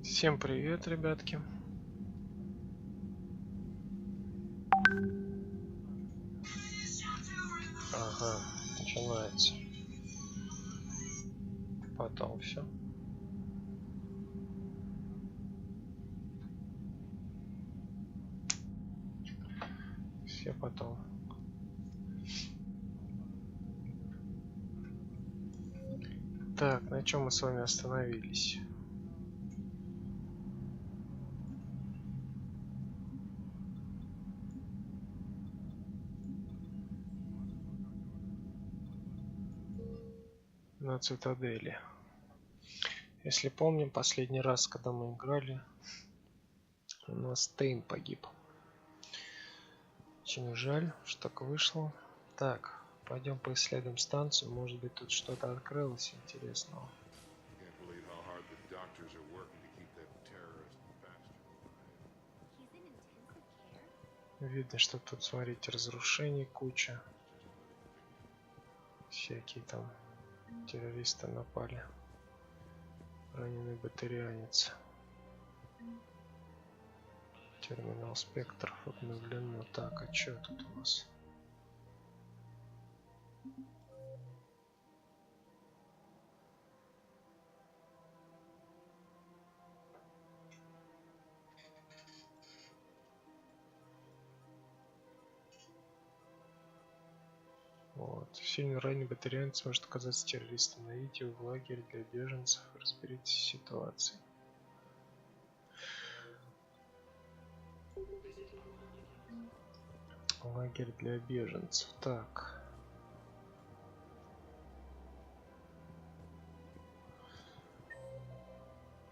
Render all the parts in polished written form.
Всем привет, ребятки. Ага, начинается. Потом все. Все потом. Так, на чем мы с вами остановились? На Цитадели. Если помним, последний раз, когда мы играли, у нас Стрим погиб. Очень жаль, что так вышло. Так, пойдем поисследуем станцию. Может быть, тут что-то открылось интересного. Видно, что тут, смотрите, разрушений куча. Всякие там террористы напали. Раненый батарианец. Терминал спектров обновлен. Ну так, а что тут у нас? Вот. Сильно раненый батарианец может оказаться террористом. Найдите его в лагере для беженцев. Разберитесь с ситуацией. Лагерь для беженцев. Так.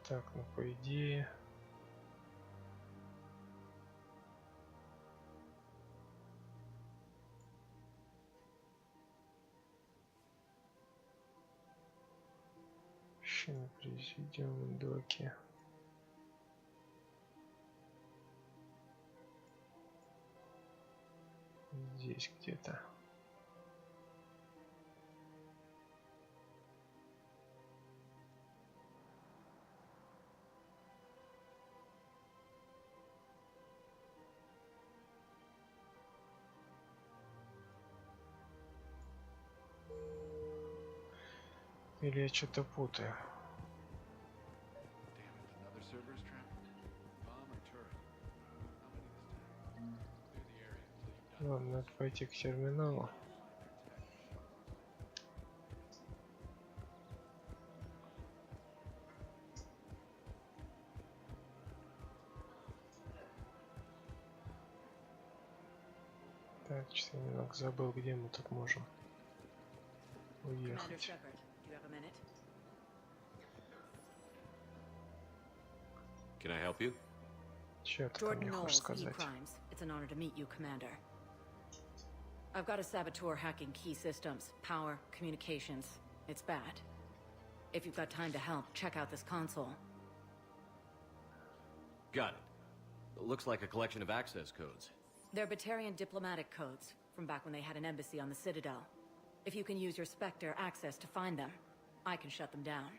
Так, ну по идее... На президиум доки. Здесь где-то. Или я что-то путаю? Ладно, надо пойти к терминалу. Так, что я немного забыл, где мы тут можем уехать. Can I help you? Чё ты там мне хочешь сказать? I've got a saboteur hacking key systems, power, communications. It's bad. If you've got time to help, check out this console. Got it. It looks like a collection of access codes. They're Batarian diplomatic codes from back when they had an embassy on the Citadel. If you can use your Spectre access to find them, I can shut them down.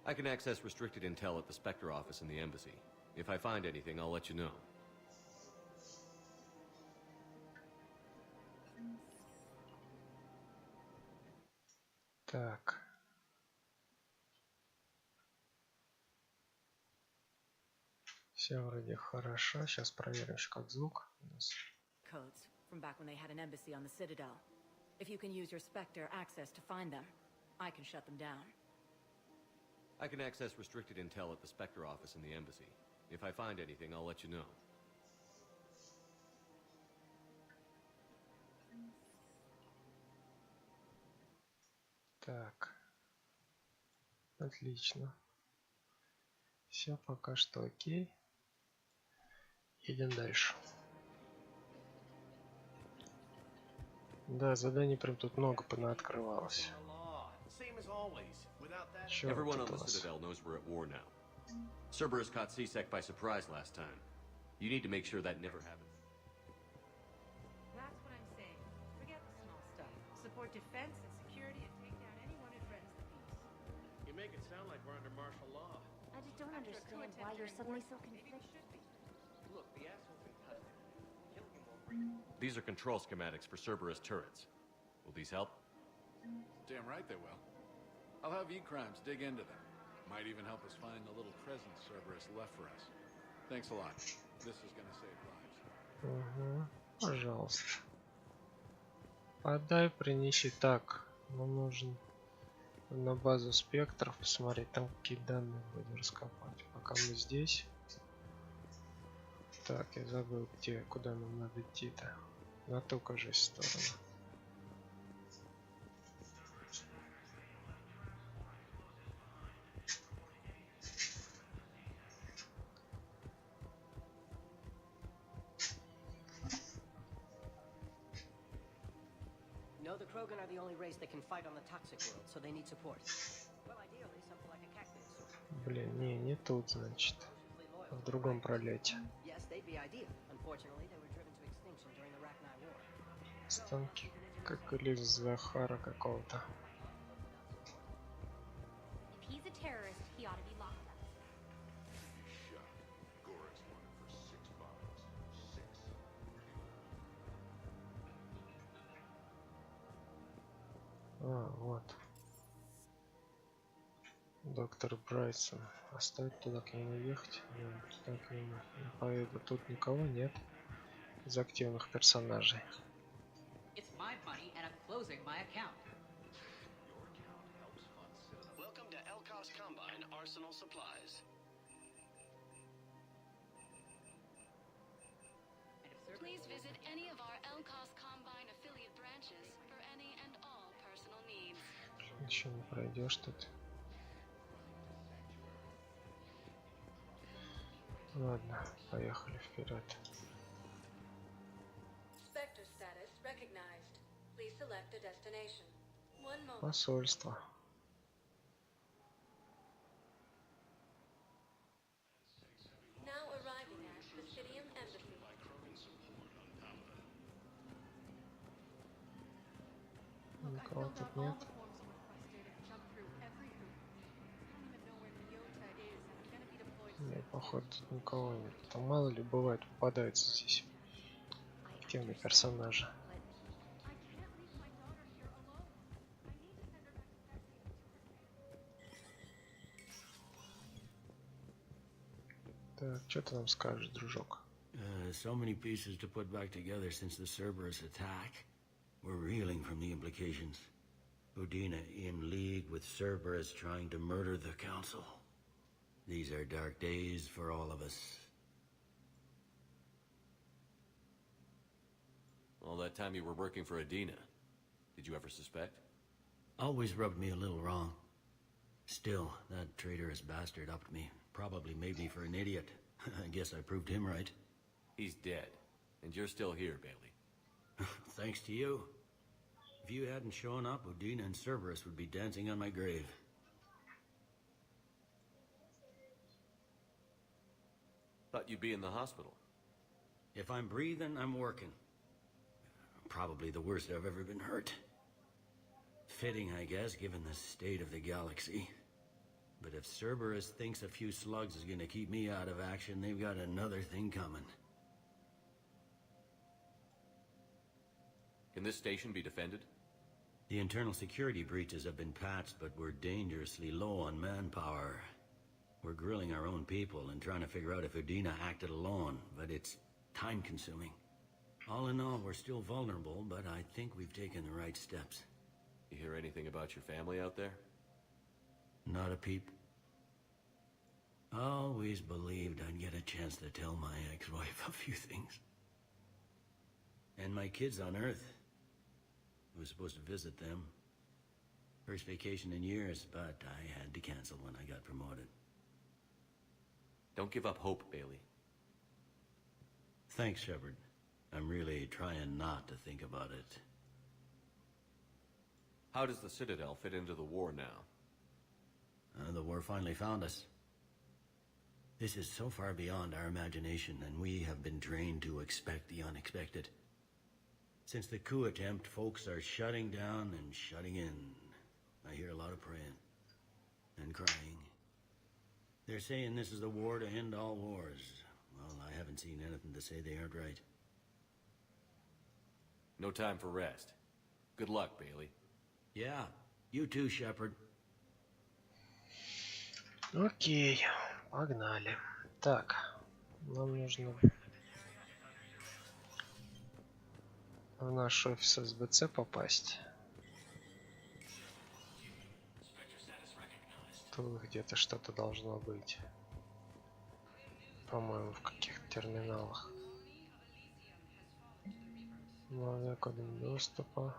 I can access restricted intel at the Spectre office in the embassy. If I find anything, I'll let you know. Так. Все вроде хорошо. Сейчас проверим, как звук у нас. Codes from back when they had an embassy on the Citadel. If you can use your Spectre access to find them, I can shut them down. I can access restricted intel at the Spectre office in the embassy. If I find anything, I'll let you know. Так. Отлично. Все пока что окей. Едем дальше. Да, заданий прям тут много понаоткрывалось. Everyone on the Citadel knows we're at war now. Cerberus caught C-Sec by surprise last time. You need to make sure that never happens. That's what I'm saying. Forget the small stuff. Support defense and security and take down anyone who threatens the peace. You make it sound like we're under martial law. I just don't understand why you're suddenly so conflicted. Look, the asshole's been custody. Killing him won't bring it. These are control schematics for Cerberus turrets. Will these help? Damn right they will. I'll have E-Crimes dig into them. Might even help us find the little presents Cerberus left for us. Thanks a lot. This is gonna save lives. Угу. Пожалуйста. Подай, принеси. Так, нам нужно на базу спектров посмотреть, там какие данные будем раскопать. Пока мы здесь. Так, я забыл, куда нам надо идти-то. На ту, кажется, сторону. No, the Krogan are the only race that can fight on the toxic world, so they need support. Well, ideally, something like a cactus. Блин, не тут, значит. В другом пролете. Yes, they'd be ideal. Unfortunately, they were driven to extinction during the Rachni War. Станки, как или Захара какого-то. If he's a terrorist, he ought to be locked up. А, вот. Доктор Брайсон. Оставить туда к нему ехать? Нет, туда к нему не поеду. Тут никого нет из активных персонажей. It's my money and I'm closing my account. Welcome to Elkos Combine Arsenal Supplies. Please visit any of our Elkos Combine affiliate branches for any and all personal needs. Еще не пройдешь тут. Ладно, поехали вперед. Spectre status recognized. Please select a destination. One moment. Посольство. Now arriving at Presidium Embassy. Никого тут нет. Нет, походу тут никого нет. Там мало ли бывает, попадаются здесь активные персонажи. Так, что ты нам скажешь, дружок? So many pieces to put back together since the Cerberus attack. We're reeling from the implications. Udina in league with Cerberus trying to murder the council. These are dark days for all of us. All that time you were working for Adina, did you ever suspect? Always rubbed me a little wrong. Still, that traitorous bastard upped me. Probably made me for an idiot. I guess I proved him right. He's dead, and you're still here, Bailey. Thanks to you. If you hadn't shown up, Udina and Cerberus would be dancing on my grave. Thought you'd be in the hospital. If I'm breathing, I'm working. Probably the worst I've ever been hurt. Fitting, I guess, given the state of the galaxy. But if Cerberus thinks a few slugs is gonna keep me out of action, they've got another thing coming. Can this station be defended? The internal security breaches have been patched, but we're dangerously low on manpower. We're grilling our own people and trying to figure out if Udina acted alone, but it's time-consuming. All in all, we're still vulnerable, but I think we've taken the right steps. You hear anything about your family out there? Not a peep. Always believed I'd get a chance to tell my ex-wife a few things. And my kids on Earth. I was supposed to visit them. First vacation in years, but I had to cancel when I got promoted. Don't give up hope, Bailey. Thanks, Shepard. I'm really trying not to think about it. How does the Citadel fit into the war now? The war finally found us. This is so far beyond our imagination, and we have been trained to expect the unexpected. Since the coup attempt, folks are shutting down and shutting in. I hear a lot of praying and crying. They're saying this is the war to end all wars. Well, I haven't seen anything to say they aren't right. No time for rest. Good luck, Bailey. Yeah, you too, Shepard. Окей, погнали. Так, нам нужно в наш офис СБЦ попасть. Тут где-то что-то должно быть. По-моему, в каких-то терминалах. Новый код доступа.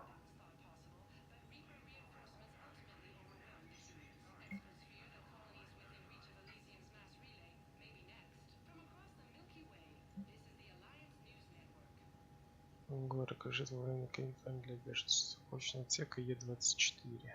Город лежит во время каникул для беженцев. Почный отсек Е-24.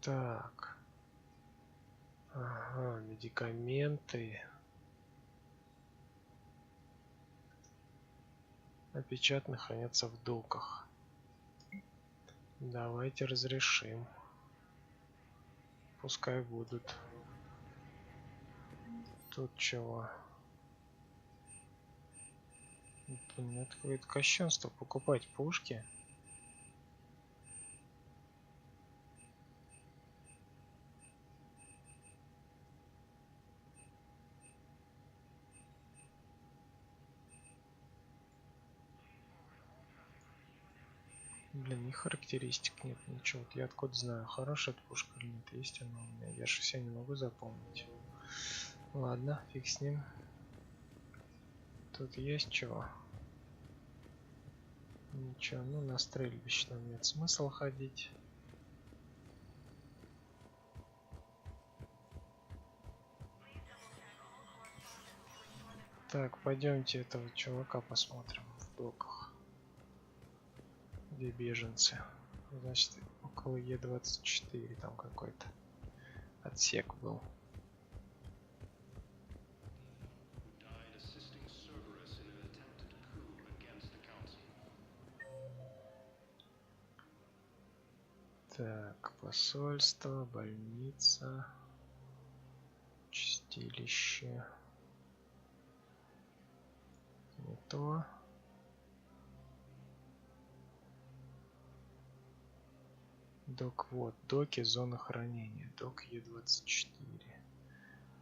Так. Ага, медикаменты. Опечатаны, хранятся в доках. Давайте разрешим. Пускай будут. Тут чего? Это какое-то кощунство покупать пушки. Блин, ни характеристик нет, ничего. Вот я откуда знаю, хорошая эта пушка или нет, есть она у меня. Я же все не могу запомнить. Ладно, фиг с ним. Тут есть чего? Ничего, ну на стрельбище там нет смысла ходить. Так, пойдемте этого чувака посмотрим в доках. Где беженцы? Значит, около Е-24 там какой-то отсек был. Так, посольство, больница, чистилище. Не то. Док, вот, доки, зона хранения. Док Е-24.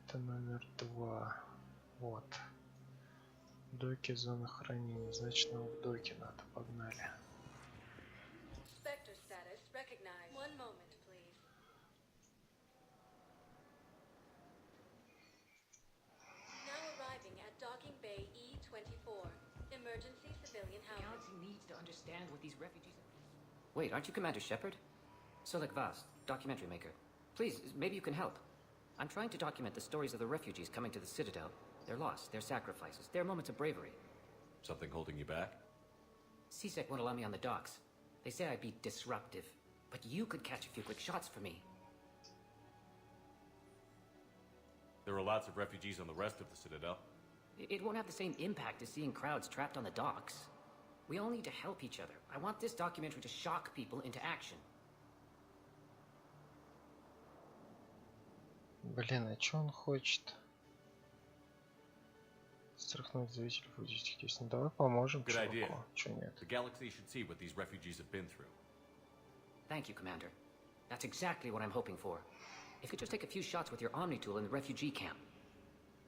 Это номер 2. Вот. Доки, зона хранения. Значит, нам в доки надо. Погнали. Wait, aren't you Commander Shepard? Solek Vast, documentary maker. Please, maybe you can help. I'm trying to document the stories of the refugees coming to the Citadel. Their loss, their sacrifices, their moments of bravery. Something holding you back? CSEC won't allow me on the docks. They say I'd be disruptive. But you could catch a few quick shots for me. There are lots of refugees on the rest of the Citadel. It won't have the same impact as seeing crowds trapped on the docks. We all need to help each other. I want this documentary to shock people into action. Блин, а чё он хочет? Страхнуть заявителей политических действий. Ну, давай поможем чуваку. Чё нет? The galaxy should see what these refugees have been through. Thank you, Commander. That's exactly what I'm hoping for. If you could just take a few shots with your Omni tool in the refugee camp.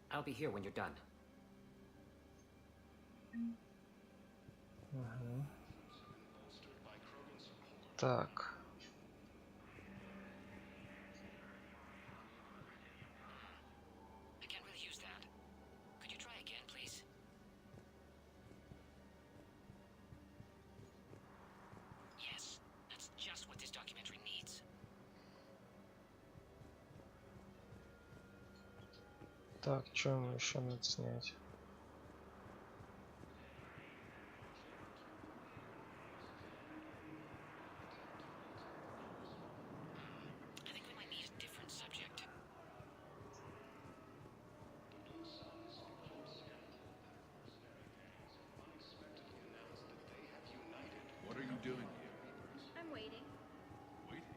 I'll be here when you're done. Угу. Так. I can't really use that. Could you try again, please? Yes, that's just what this documentary needs. Так, что ему еще надо снять? I think we might need a different subject. What are you doing here? I'm waiting. Waiting?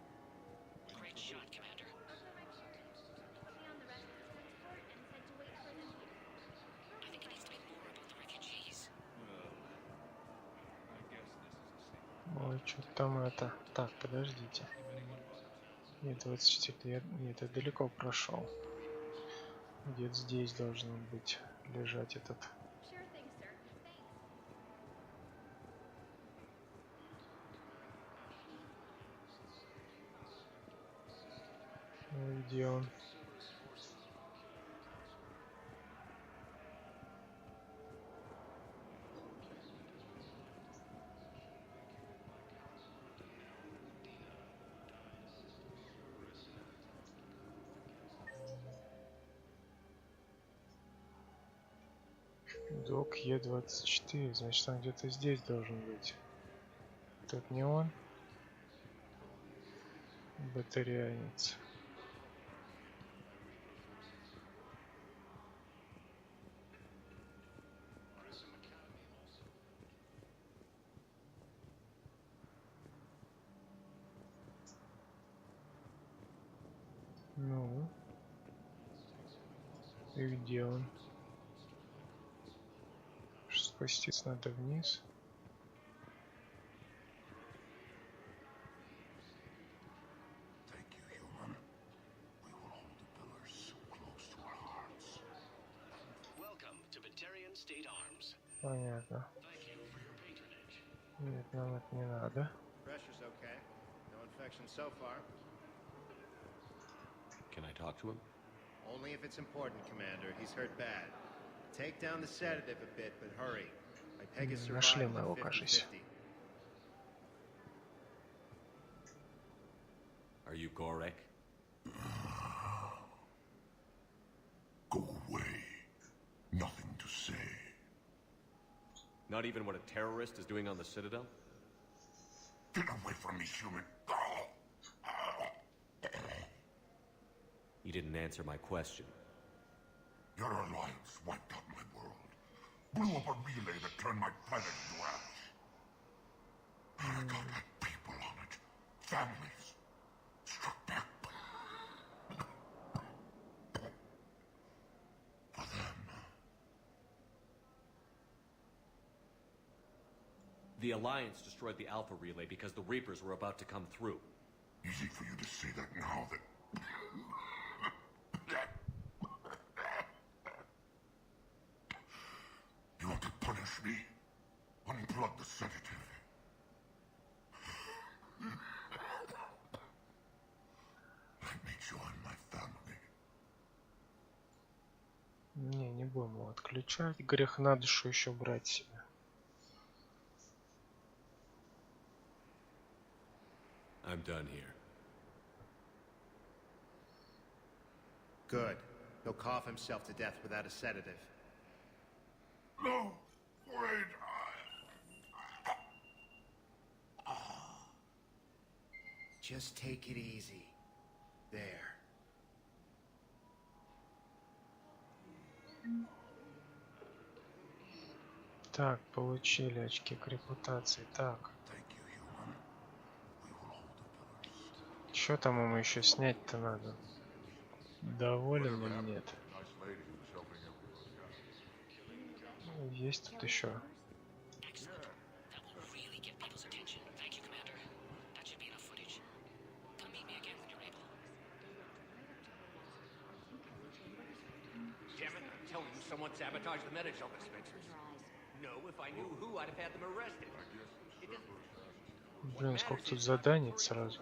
Great shot, Commander. Also, my parents put me on the rest of the transport and said to wait for them here. I think it needs to be more about the refugees. Well, I guess this is a secret. Ой, что там это? Так, подождите. Нет, 24 лет. Нет, я далеко прошел. Где-то здесь должен быть лежать этот. Sure thing, sir. Thanks. Ой, где он? Док Е24, значит он где-то здесь должен быть. Тут не он. Батарианец. Ну. И где он? Спуститься надо вниз. Thank you, human. We will hold the pillars close to our hearts. Welcome to Batarian State Arms. Понятно. Thank you for your patronage. Нет, нам это не надо. Pressure's okay. No infection so far. Can I talk to him? Only if it's important, Commander. He's hurt bad. Take down the sedative a bit, but hurry. My peg is Нашли surviving мы его, 50-50. кажется. Are you Gorek? Go away. Nothing to say. Not even what a terrorist is doing on the Citadel? Get away from me, human. You didn't answer my question. Your alliance wiped out my world. Blew up a relay that turned my planet into ash. Paragon had people on it. Families. Struck back. For them. The Alliance destroyed the Alpha Relay because the Reapers were about to come through. Easy for you to say that now that... You want to punish me? Unplug the sedative. Let me join my family. Не будем его отключать. Грех на душу еще брать себе. I'm done here. Good. He'll cough himself to death without a sedative. No! Wait! Just take it easy. There. Так, получили очки к репутации. Так. Что там ему еще снять-то надо? Доволен или нет? Есть тут еще. Someone sabotaged the medical dispensers. No, if I knew who, I'd have had them arrested. Блин, сколько тут заданий сразу.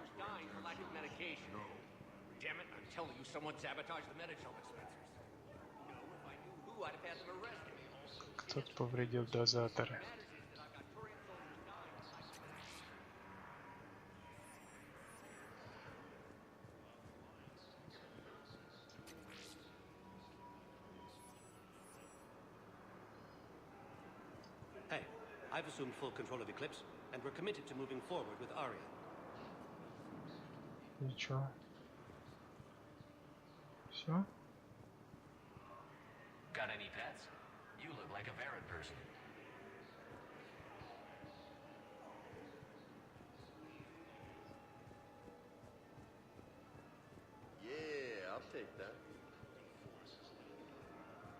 Damn it, I'm telling you, someone sabotaged the medical dispensers. No, if I knew who, I'd have had them arrested. Кто-то повредил дозаторы. Hey, I've assumed full control of Eclipse, and we're committed to moving forward with Aria. Ничего. Все? Got any pets? You look like a parrot person. Yeah, I'll take that.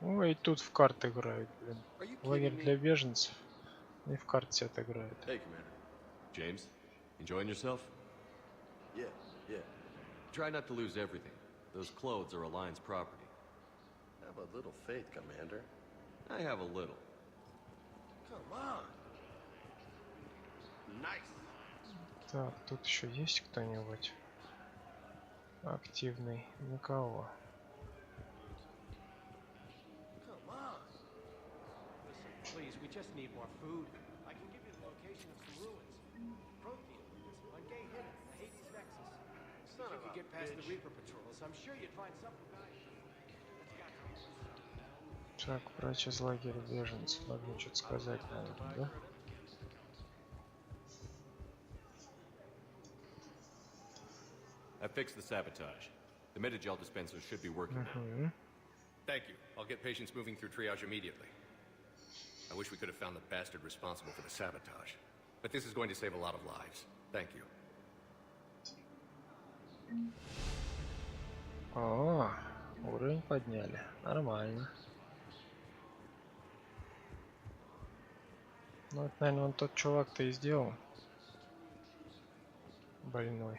Ой, и тут в карты играют, блин. Лагерь для беженцев. И в карты все отыграют. Hey, Commander. James, enjoying yourself? Yeah, yeah. Try not to lose everything. Those clothes are Alliance property. Have a little faith, Commander. I have a little. Come on. Nice. Так, тут еще есть кто-нибудь активный? Никого. Please, we just need more food. I can give you the location of some ruins. Protein ruins on Gay Hidden, the Hades Nexus. If you could get past the Reaper patrols, I'm sure you'd find something valuable. Так, врач из лагеря беженцев. Надо мне что-то сказать, наверное, да? I fixed the sabotage. The Medigel dispensers should be working now. Thank you. I'll get patients moving through triage immediately. I wish we could have found the bastard responsible for the sabotage. But this is going to save a lot of lives. Thank you. О, уровень подняли. Нормально. Ну, это, наверное, он тот чувак-то и сделал. Больной.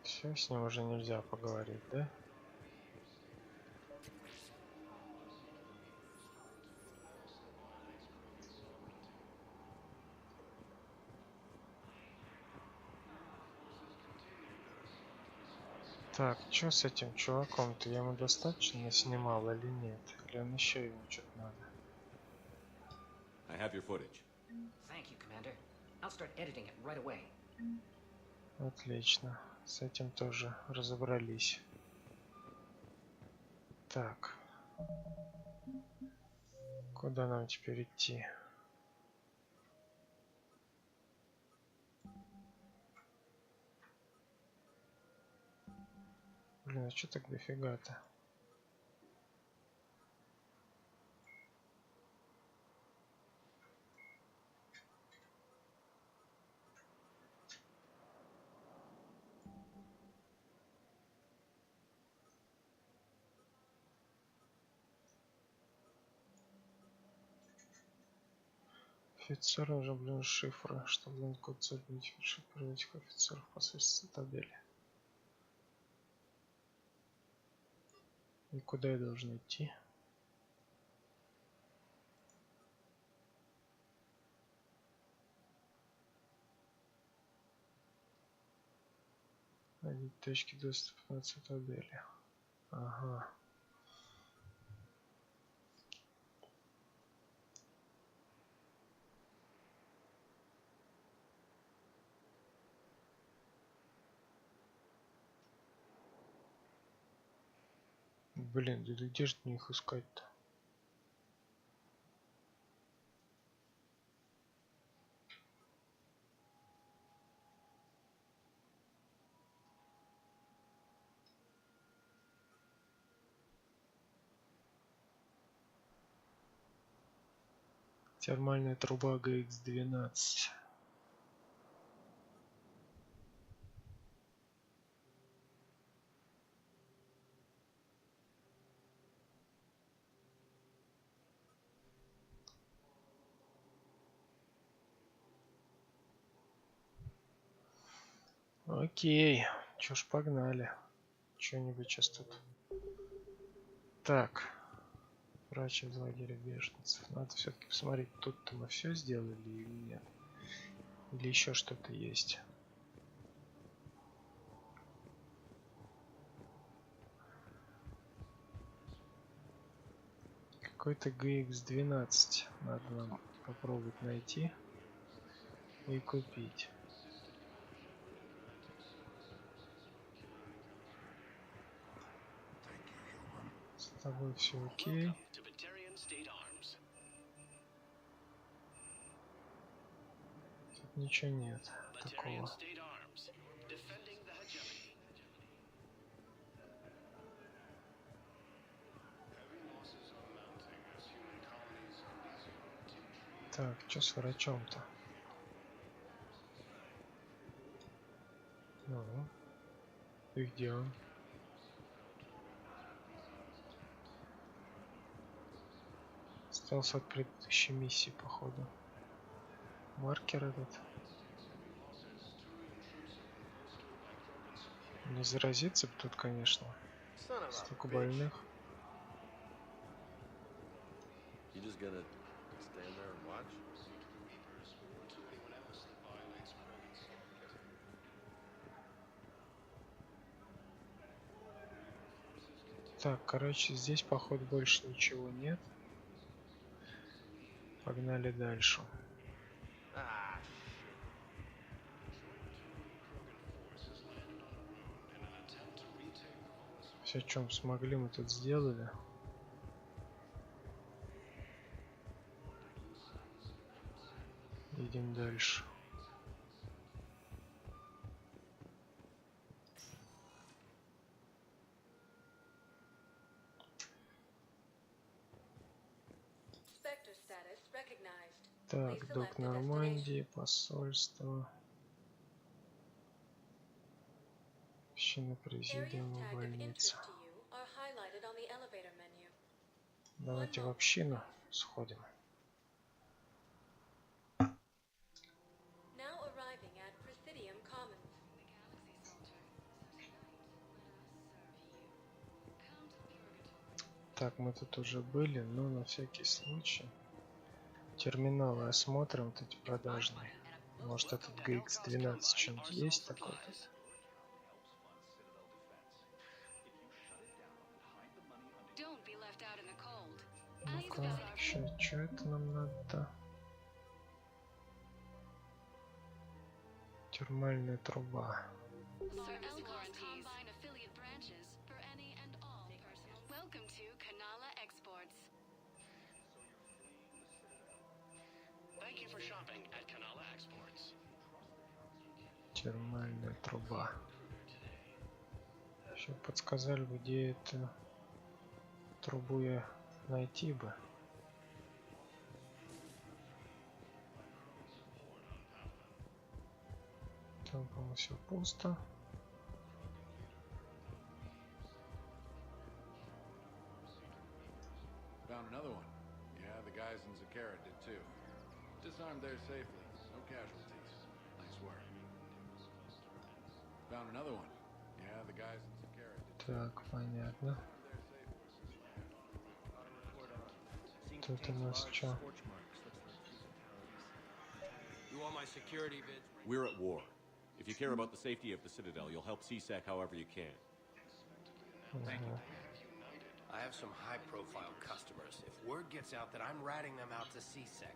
Все, с ним уже нельзя поговорить, да? Так, что с этим чуваком-то? Я ему достаточно снимал или нет? Или он еще ему что-то надо? I have your footage. Thank you, Commander. I'll start editing it right away. Отлично. С этим тоже разобрались. Так. Куда нам теперь идти? Блин, а что так дофига-то? Офицер уже, блин, шифры, чтобы он код забить, шифры этих офицеров посредством цитадели. И куда я должен идти? Найти точки доступа на цитадели. Ага. Блин, да где же мне их искать-то? Термальная труба GX12. Окей, чё ж, погнали. Что-нибудь сейчас тут. Так, врач из лагеря беженцев. Надо все-таки посмотреть, тут-то мы все сделали или нет. Или еще что-то есть. Какой-то GX12 надо нам попробовать найти и купить. С тобой все окей. Тут ничего нет такого. Так, что с врачом-то? Ну, и где он? Остался от предыдущей миссии, походу. Маркер этот. Не заразиться бы тут, конечно. Столько больных. Так, короче, здесь, походу, больше ничего нет. Погнали дальше. Все, чем смогли, мы тут сделали. Идем дальше. Так, док Нормандии, посольство. Община президиума, больница. Давайте в общину сходим. Так, мы тут уже были, но на всякий случай. Терминалы осмотрим, вот эти продажные. Может, этот GX12 что-нибудь есть такое тут? Ну-ка, что это нам надо? Термальная труба. Термальная труба. Еще подсказали бы, где эту трубу я найти бы. Там, по-моему, все пусто. Found another one. Yeah, the guys in Zakara did too. Disarmed there safely. No casualties. Nice work. Found another one. Yeah, the guys in Zakara did too. Так, понятно. Тут у нас что? We're at war. If you care about the safety of the Citadel, you'll help CSEC however you can. Thank you. I have some high-profile customers. If word gets out that I'm ratting them out to CSEC,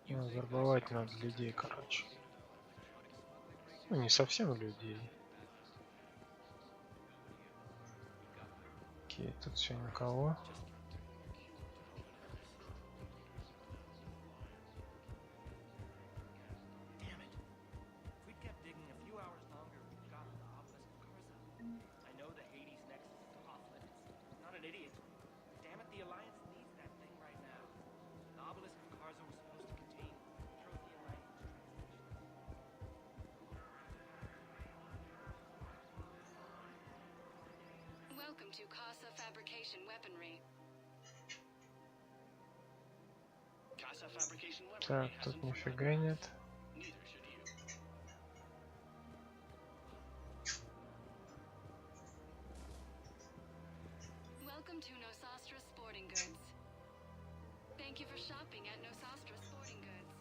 Ну, вербовать надо людей, короче. Ну, не совсем людей. Окей, тут все никого. Welcome to Casa Fabrication Weaponry. Casa Fabrication Weaponry Так, has тут нифига нет. Neither should you. Welcome to Nosastra Sporting Goods. Thank you for shopping at Nosastra Sporting Goods.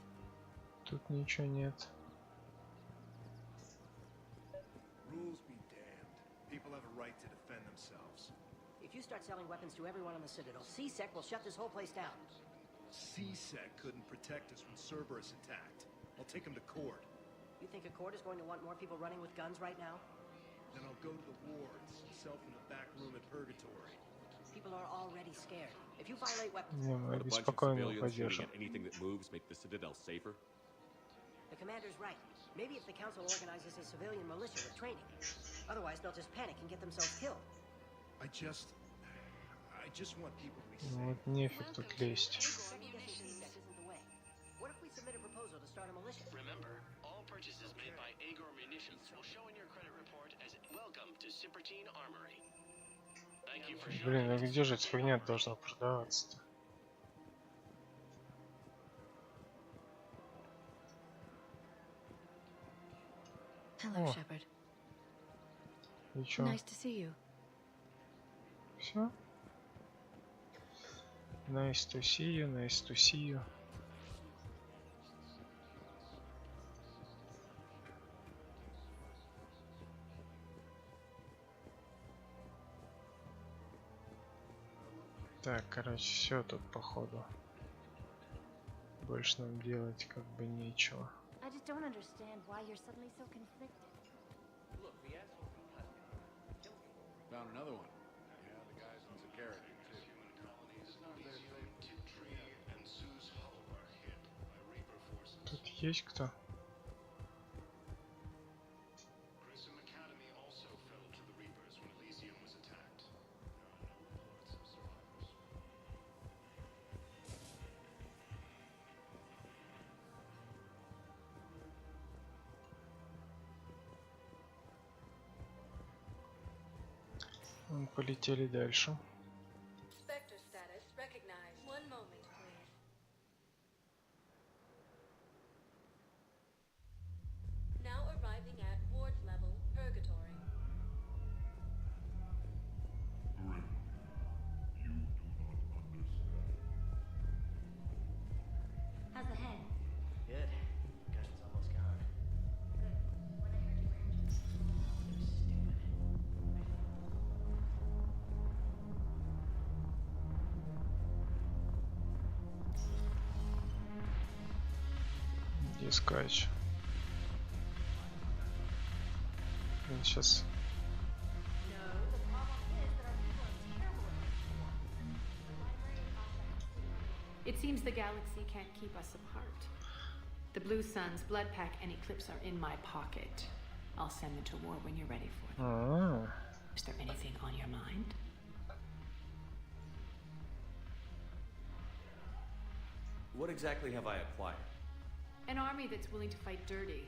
Тут ничего нет. Rules be damned. People have a right to defend themselves. If you start selling weapons to everyone on the Citadel, CSEC will shut this whole place down. CSEC couldn't protect us when Cerberus attacked. I'll take him to court. You think a court is going to want more people running with guns right now? Then I'll go to the wards, self in the back room at Purgatory. People are already scared. If you violate weapons... Не, мы Would a bunch of беспокойно civilians shooting поддержим. at anything that moves make the Citadel safer? The commander's right. Maybe if the council organizes a civilian militia with training. Otherwise, they'll just panic and get themselves killed. I just want people to be safe. Вот нефиг тут лезть. What if we submit a proposal to start a militia? Remember, all purchases made by Agor Munitions will show in your credit report as welcome to Cipertine Armory. Thank you for Блин, а где же эта фигня должна продаваться-то? Hello, О. Shepard. И чё? Nice to see you. Все? Nice to see you, nice to see you. Так, короче, все тут походу. Больше нам делать как бы нечего. I just don't understand why you're suddenly so conflicted. Look, the asshole found another one. Yeah, the guys in security too. Human colonies near Tiptree and Sue's Hollow are hit by Reaper forces. Тут есть кто? Prism Academy also fell to the Reapers when Elysium was attacked. There are no reports of survivors. Полетели дальше. Spectre status recognized. One moment, please. Now arriving at ward level, Purgatory. How's the head? Good. Concussion's almost gone. Good. When I heard you were injured. It was stupid. Где искать? Блин, сейчас. It seems the galaxy can't keep us apart. The Blue Suns, Blood Pack, and Eclipse are in my pocket. I'll send them to war when you're ready for them. Is there anything on your mind? What exactly have I acquired? An army that's willing to fight dirty,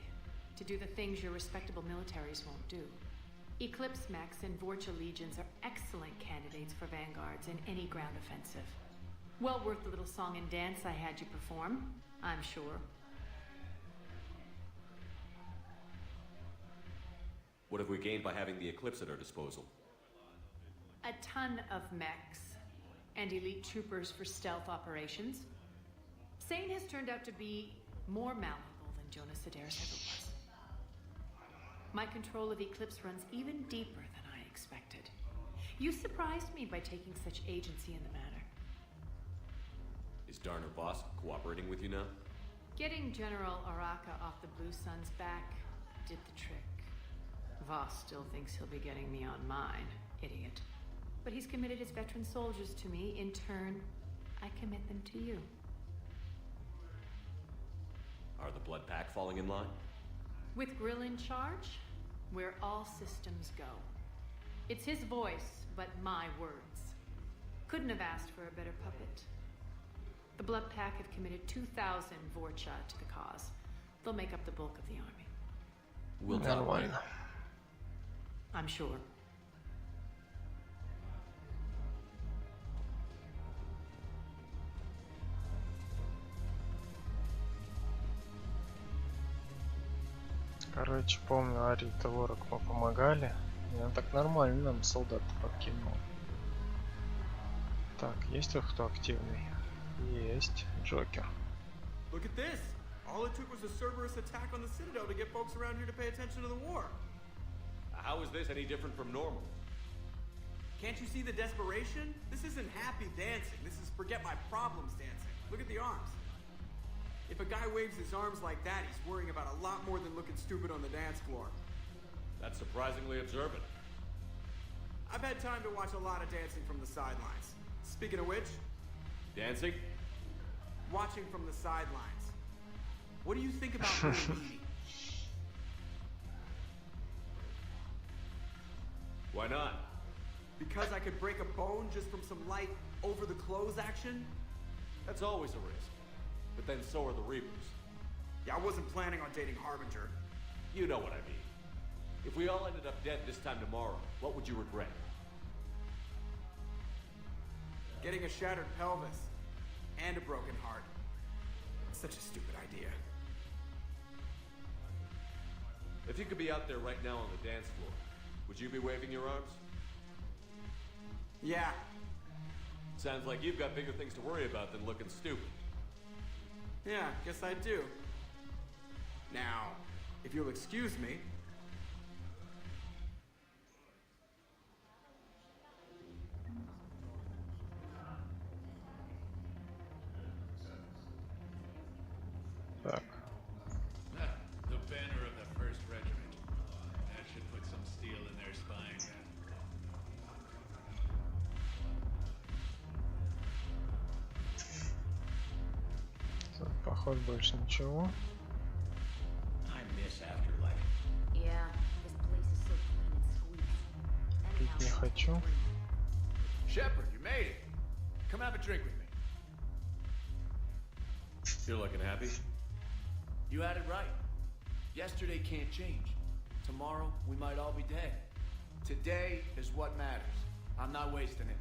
to do the things your respectable militaries won't do. Eclipse Mechs and Vorcha Legions are excellent candidates for vanguards in any ground offensive. Well worth the little song and dance I had you perform, I'm sure. What have we gained by having the Eclipse at our disposal? A ton of mechs and elite troopers for stealth operations. Sane has turned out to be more malleable than Jonas Sedaris ever was. My control of Eclipse runs even deeper than I expected. You surprised me by taking such agency in the matter. Is Darner Voss cooperating with you now? Getting General Araka off the Blue Sun's back did the trick. Voss still thinks he'll be getting me on mine, idiot. But he's committed his veteran soldiers to me. In turn, I commit them to you. Are the Blood Pack falling in line? With Grill in charge, where all systems go. It's his voice, but my words. Couldn't have asked for a better puppet. The Blood Pack have committed 2,000 Vorcha to the cause. They'll make up the bulk of the army. We'll tolerate. I'm sure. Короче, помню, Ари и Таворок мы помогали. И он так нормально нам солдат подкинул. Так, есть тут кто активный? Есть. Джокер. Look at this! All it took was a Cerberus attack on the Citadel to get folks around here to pay attention to the war. How is this any different from normal? Can't you see the desperation? This isn't happy dancing. This is forget my problems dancing. Look at the arms. If a guy waves his arms like that, he's worrying about a lot more than looking stupid on the dance floor. That's surprisingly observant. I've had time to watch a lot of dancing from the sidelines. Speaking of which... Dancing? Watching from the sidelines. What do you think about me? Why not? Because I could break a bone just from some light over-the-clothes action? That's always a risk. But then so are the Reapers. Yeah, I wasn't planning on dating Harbinger. You know what I mean. If we all ended up dead this time tomorrow, what would you regret? Getting a shattered pelvis. And a broken heart. Such a stupid idea. If you could be out there right now on the dance floor, would you be waving your arms? Yeah. Sounds like you've got bigger things to worry about than looking stupid. Yeah, guess I do. Now, if you'll excuse me... Так. The banner of the 1st Regiment. That should put some steel in their spine. Тут, поход, больше ничего. I miss afterlife. Yeah, this place is so clean and sweet. Пить не хочу. Shepard, you made it. Come have a drink with me. You're looking happy? You had it right. Yesterday can't change. Tomorrow, we might all be dead. Today is what matters. I'm not wasting it.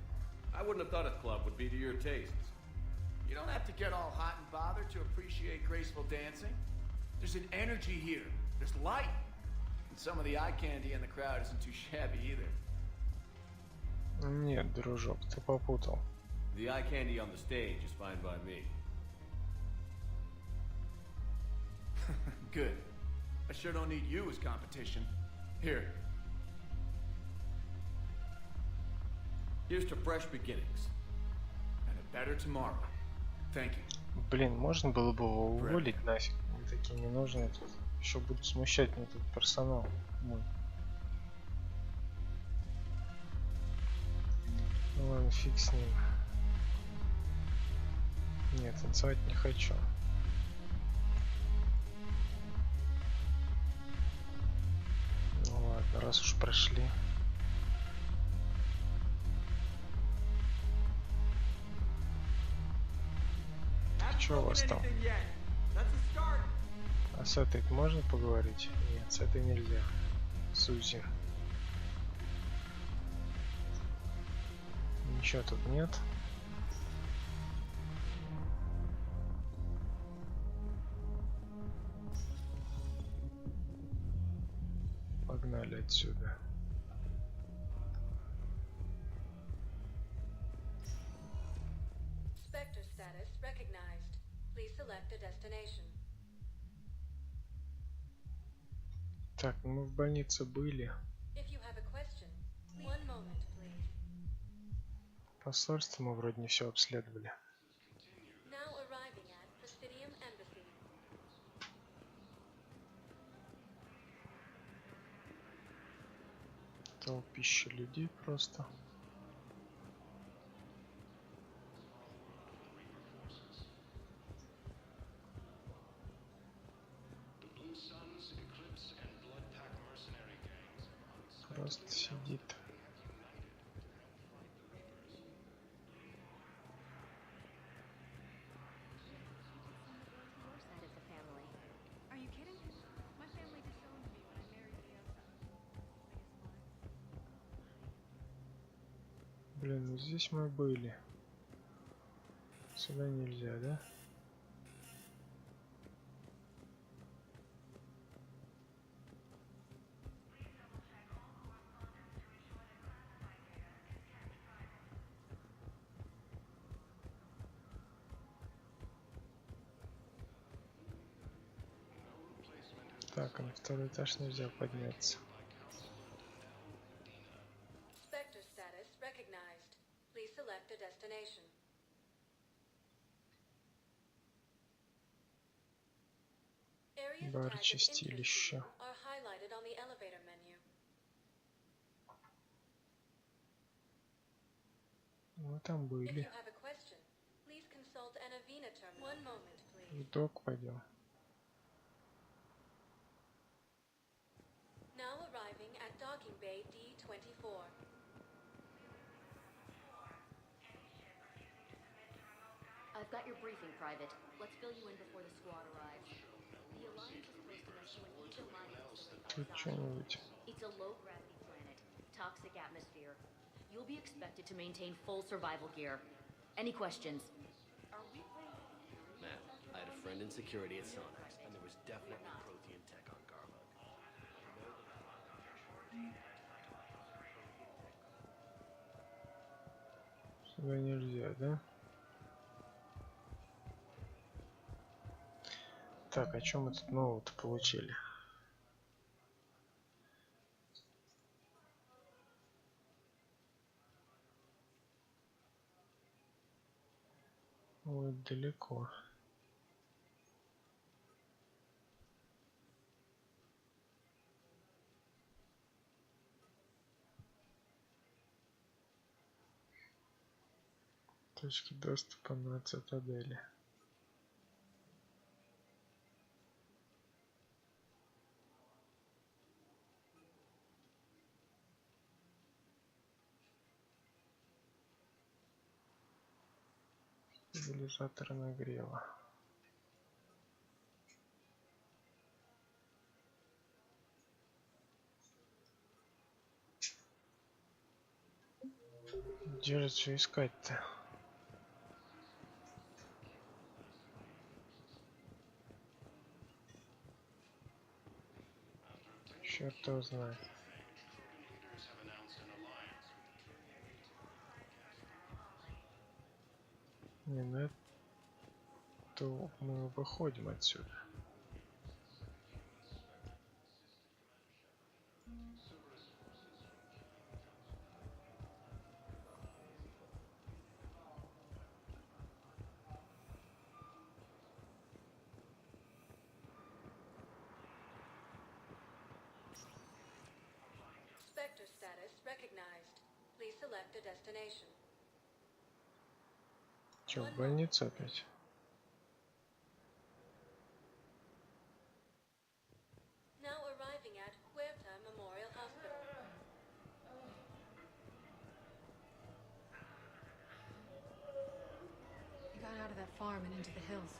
I wouldn't have thought a club would be to your tastes. You don't have to get all hot and bothered to appreciate graceful dancing. There's an energy here. There's light. And some of the eye candy in the crowd isn't too shabby either. Нет, дружок, ты попутал. The eye candy on the stage is fine by me. Good. I sure don't need you as competition. Here. Here's to fresh beginnings. And a better tomorrow. Thank you. Блин, можно было бы его уволить нафиг. Они такие ненужные тут. Еще будут смущать мне тут персонал. Ну ладно, фиг с ним. Нет, танцевать не хочу. Ну ладно, раз уж прошли. Что у вас там? А с этой можно поговорить? Нет, с этой нельзя. Сузи. Ничего тут нет. Погнали отсюда. Spectre status recognized. Please select a destination. Так, мы в больнице были. If you have a question, one moment, please. Посольство мы вроде не все обследовали. Now arriving at Presidium Embassy. Толпища людей просто. Просто сидит. Блин, ну здесь мы были. Сюда нельзя, да? Так, а на второй этаж нельзя подняться. Spectre status recognized. Please select a destination. Areas Бар tagged as interest чистилища. are highlighted on the elevator menu. Мы там If были. you have a question, please consult an Avena terminal. One moment, please. В док пойдем. Now arriving at docking bay D24. I've got your briefing, Private. Let's fill you in before the squad arrives. The Alliance is posting us to an Egypt mining facility Тут что-нибудь. It's a low-gravity planet, toxic atmosphere. You'll be expected to maintain full survival gear. Any questions? Are we playing? Matt, I had a friend in security at Sonax, and there was definitely protein tech on Garlock. Сюда нельзя, да? Так, а что мы тут нового-то получили? Ой, далеко. Точки доступа на цитадели. Стабилизатор нагрева. Где же все искать-то? Черт его знает. Не, ну это мы выходим отсюда. Spectre status recognized. Please select a destination. Че, в больницу опять? Now arriving at Huerta Memorial Hospital. You got out of that farm and into the hills.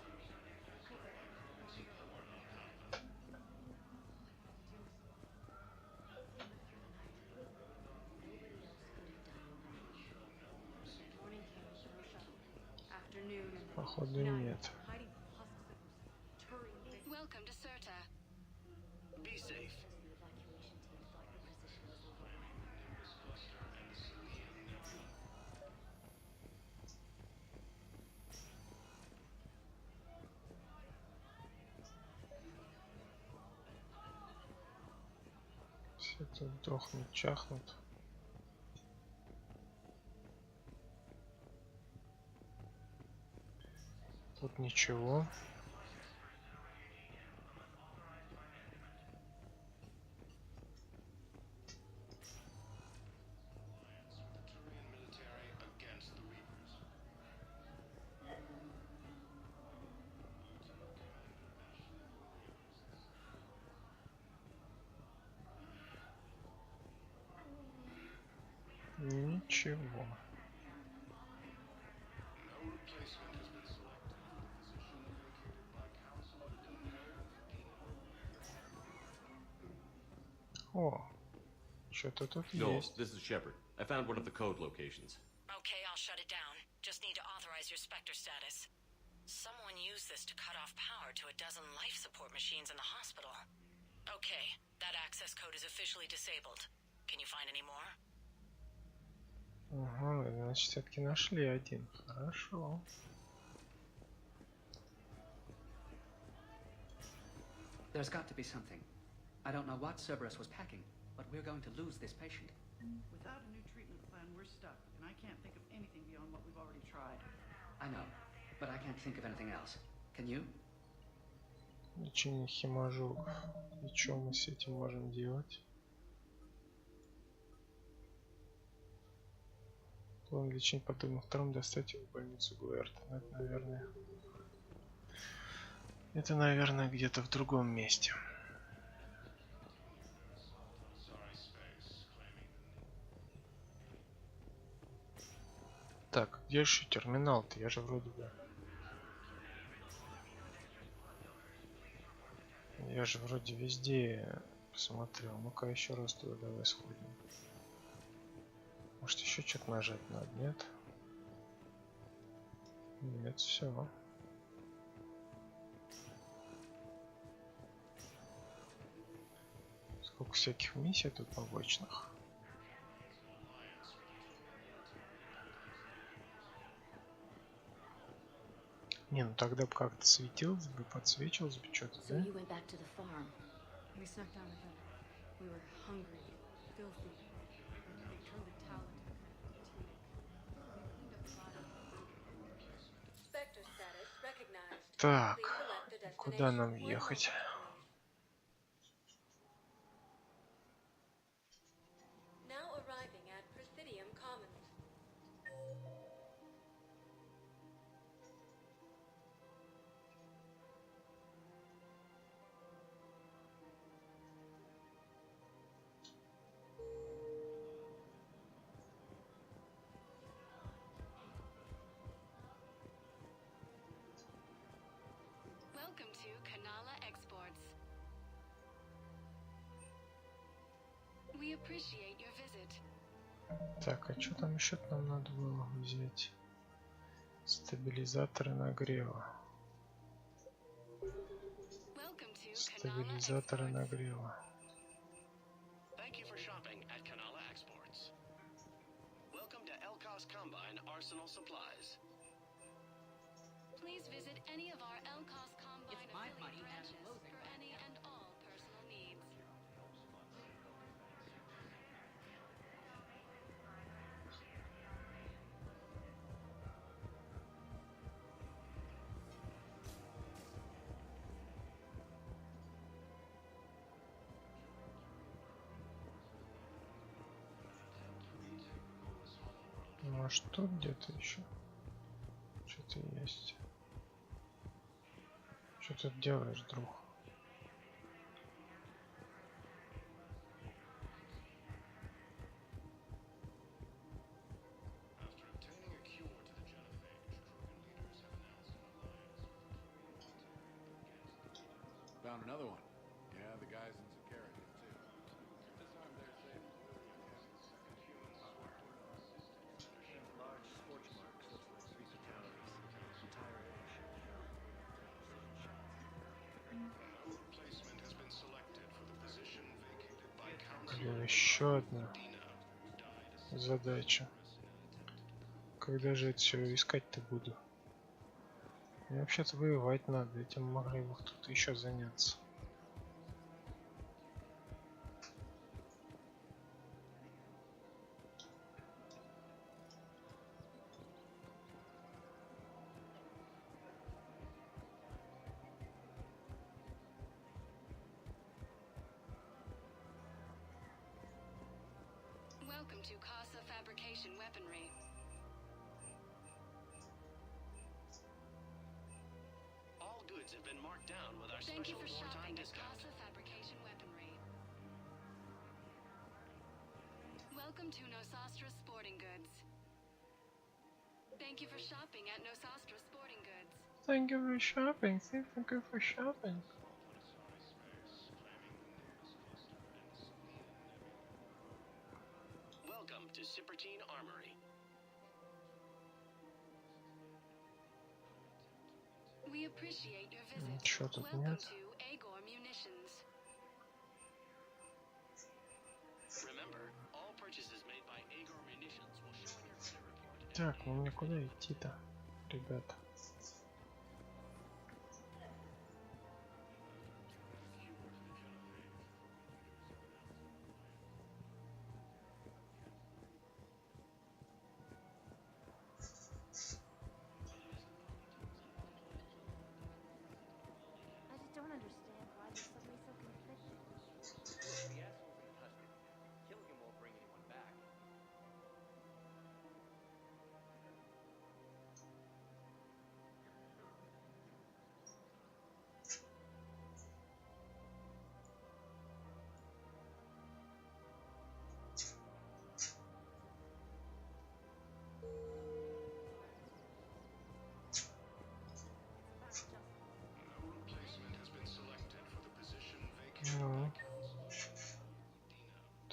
Походу нет. Welcome to Serta. Be safe. Все тут дохнут, чахнут. Тут ничего. Ничего. О, что-то тут есть. This is Shepard. I found one of the code locations. Okay, I'll shut it down. Just need to authorize your Spectre status. Someone used this to cut off power to a dozen life support machines in the hospital. Okay, that access code is officially disabled. Can you find any more? Ага, значит, все-таки нашли один. Хорошо. There's got to be something. I don't know what Cerberus was packing, but we're going to lose this patient. Without a new treatment plan, we're stuck, and I can't think of anything beyond what we've already tried. I know, but I can't think of anything else. Can you? Лечение хеможогов. И что мы с этим можем делать? План лечения подобных травм доставьте в больницу Гуэрта. Это, наверное, где-то в другом месте. Так, где же терминал-то? Я же вроде бы... Я же вроде везде посмотрел. Ну-ка еще раз туда давай сходим. Может еще что-то нажать надо, нет? Нет, все. Сколько всяких миссий тут побочных. Не, ну тогда бы как-то светилось бы, подсвечивалось бы что-то, да? We snuck down together. We were hungry, filthy. They turned the town into a Так, куда нам ехать? Welcome to Canala Exports. We appreciate your visit. Так, а что там еще нам надо было взять? Стабилизаторы нагрева. Стабилизаторы нагрева. Thank you for shopping at Canala Exports. Welcome to Elkos Combine Arsenal Supplies. Please visit any of our Elkos Combine affiliate branches for any and all personal needs. Ну а что где-то еще? Что-то есть. Что ты делаешь, друг? Found another one. Yeah, the guy's in security too. Disarmed their safe. Large scorch marks look like 3 fatalities. Entire Replacement has been selected for the position vacated by council. Блин, еще одна задача. Когда же это все искать-то буду? Мне вообще-то воевать надо, этим могли бы кто-то еще заняться. Welcome to Casa Fabrication Weaponry. All goods have been marked down with our Thank you special for wartime shopping at discount. Casa Fabrication Weaponry. Welcome to Nosastra Sporting Goods. Thank you for shopping at Nosastra Sporting Goods. Thank you for shopping. Thank you for shopping. Welcome to Cipertine Armory. We appreciate your visit. Ничего тут Welcome нет. to Agor Munitions. Remember, all purchases made by Agor Munitions will show in your credit report. Так, ну мне куда идти-то, ребята?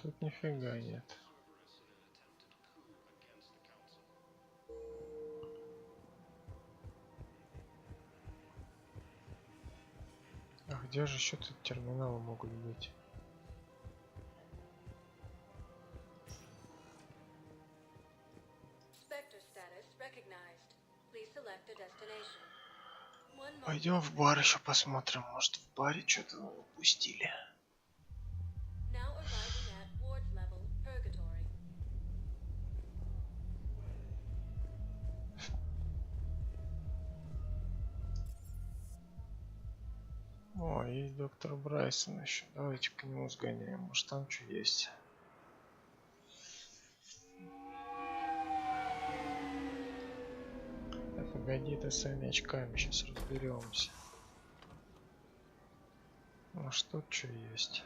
Тут нифига нет. А где же еще тут терминалы могут быть? Пойдем в бар еще посмотрим, может в баре что-то упустили. О, есть доктор Брайсон еще. Давайте к нему сгоняем, может там что есть. Да погоди ты с своими очками, сейчас разберемся. Может тут что есть.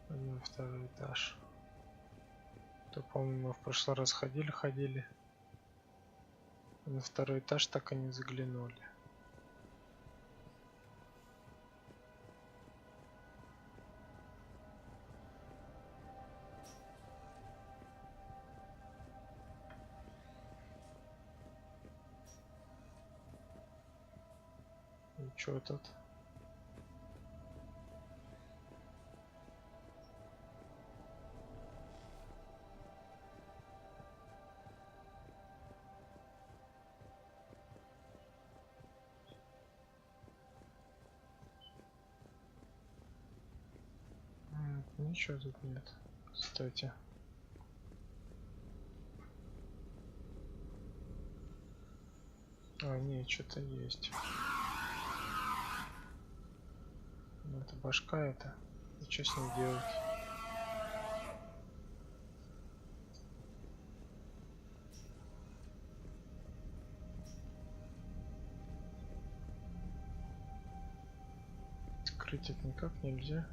Пойдем второй этаж. То помню, мы в прошлый раз ходили. На второй этаж так и не заглянули. И чё тут? Ничего тут нет, кстати. А, нет, что-то есть. Ну, это башка это. И что с ней делать? Скрыть это никак нельзя.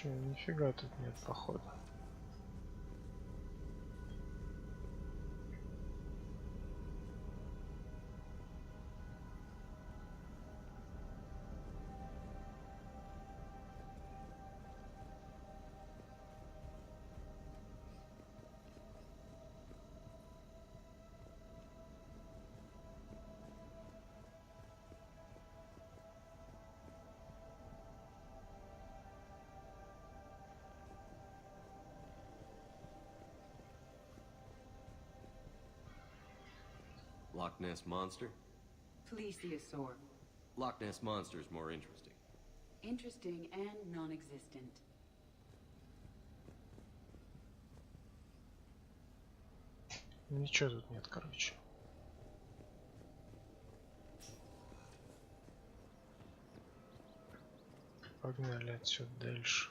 Нифига тут нет, походу. Loch Ness Monster? Plesiosaur. Loch Ness Monster is more interesting. Interesting and non-existent. Ничего тут нет, короче. Погнали отсюда дальше.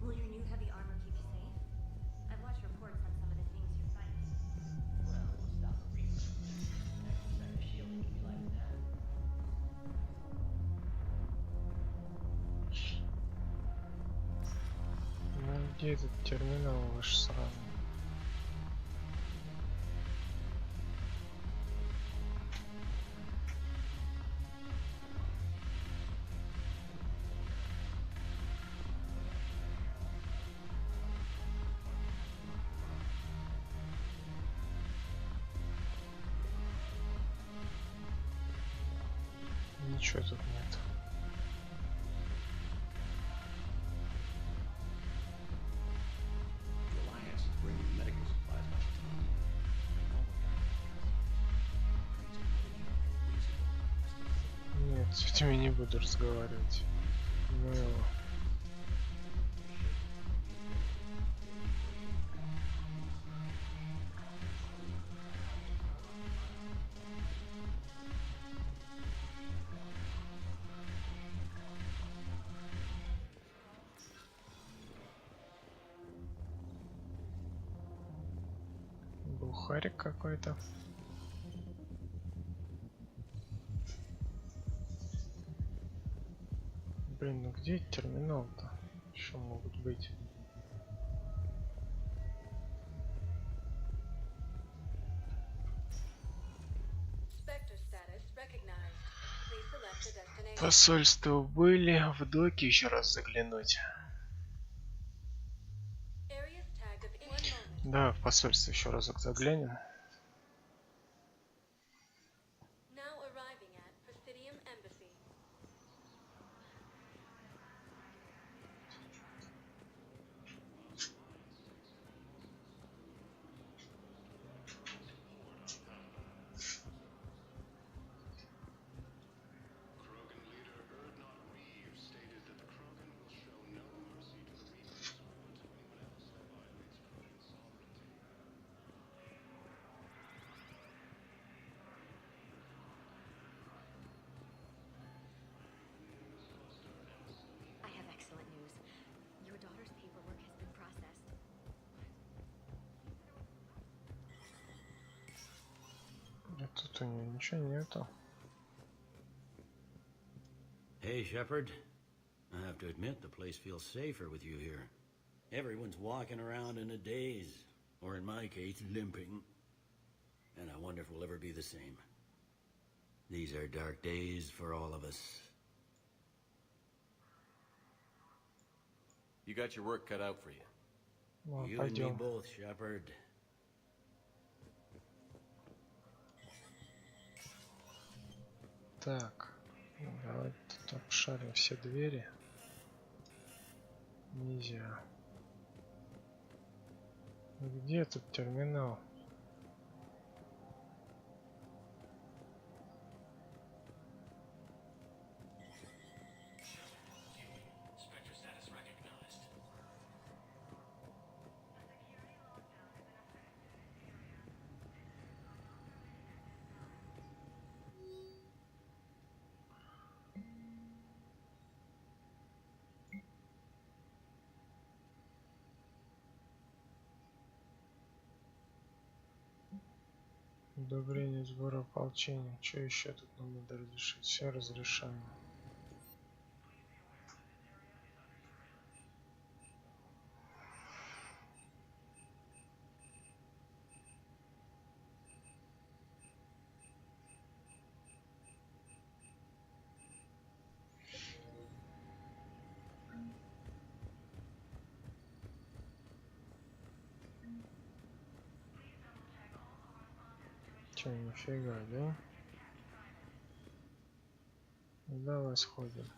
Will your new heavy armor keep you safe? I've watched reports on some of the things you're fighting. Well, we'll stop the research. Next set of shielding will be like that. Ну где этот терминал ваш сраный? Ничего тут нет. этими не буду разговаривать. Ну его. Бухарик какой-то. Блин, ну где терминал-то? Еще могут быть. Посольство были, в доки еще раз заглянуть. Да, в посольство еще разок заглянем. Тут у нее ничего нету. Hey, Shepard. I have to admit, the place feels safer with you here. Everyone's walking around in a daze, or in my case, limping. And I wonder if we'll ever be the same. These are dark days for all of us. You got your work cut out for you. Ну, You пойдем. and me both, Shepard. Так, давай тут обшарим все двери. Нельзя. Где тут терминал? Удобрение сбора ополчения. Что еще тут нам надо разрешить? Все разрешаем. Че, нифига, да? Давай сходим.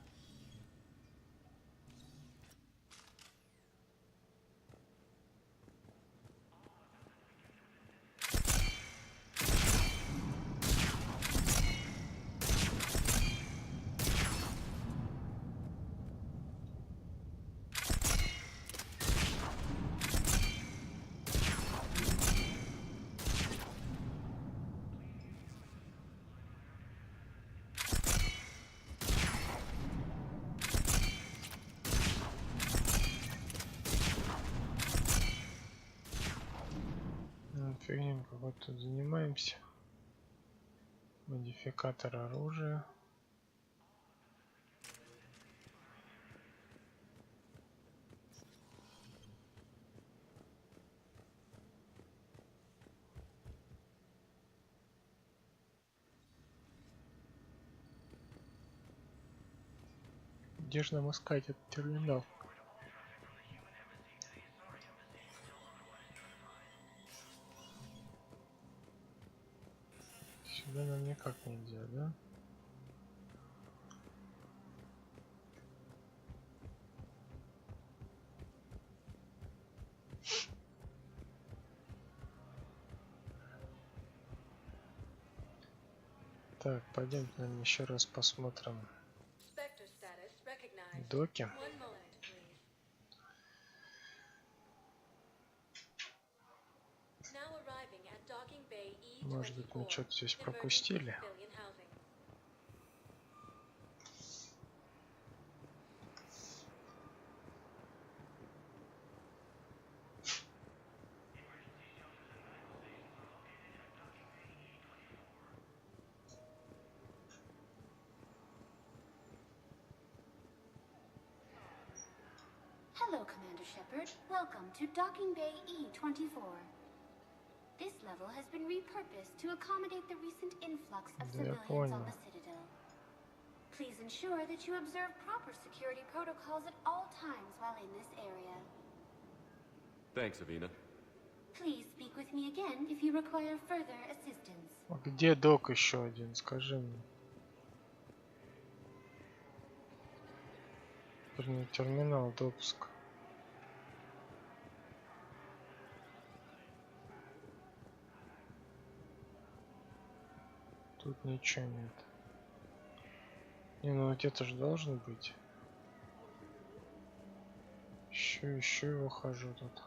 Фигней какой тут занимаемся. Модификатор оружия. Где же нам искать этот терминал? Сюда нам никак нельзя, да? Так, пойдем, наверное, еще раз посмотрим доки. Может быть, мы что-то здесь пропустили? Hello, Commander Shepard. Welcome to Docking Bay E-24. This level has been repurposed to accommodate the recent influx of civilians on the Citadel. Please ensure that you observe proper security protocols at all times while in this area. Thanks, Avina. Please speak with me again if you require further assistance. Где док еще один? Скажи мне. Вернее, терминал допуска. Тут ничего нет. Не, ну где-то же должен быть. Еще его хожу тут.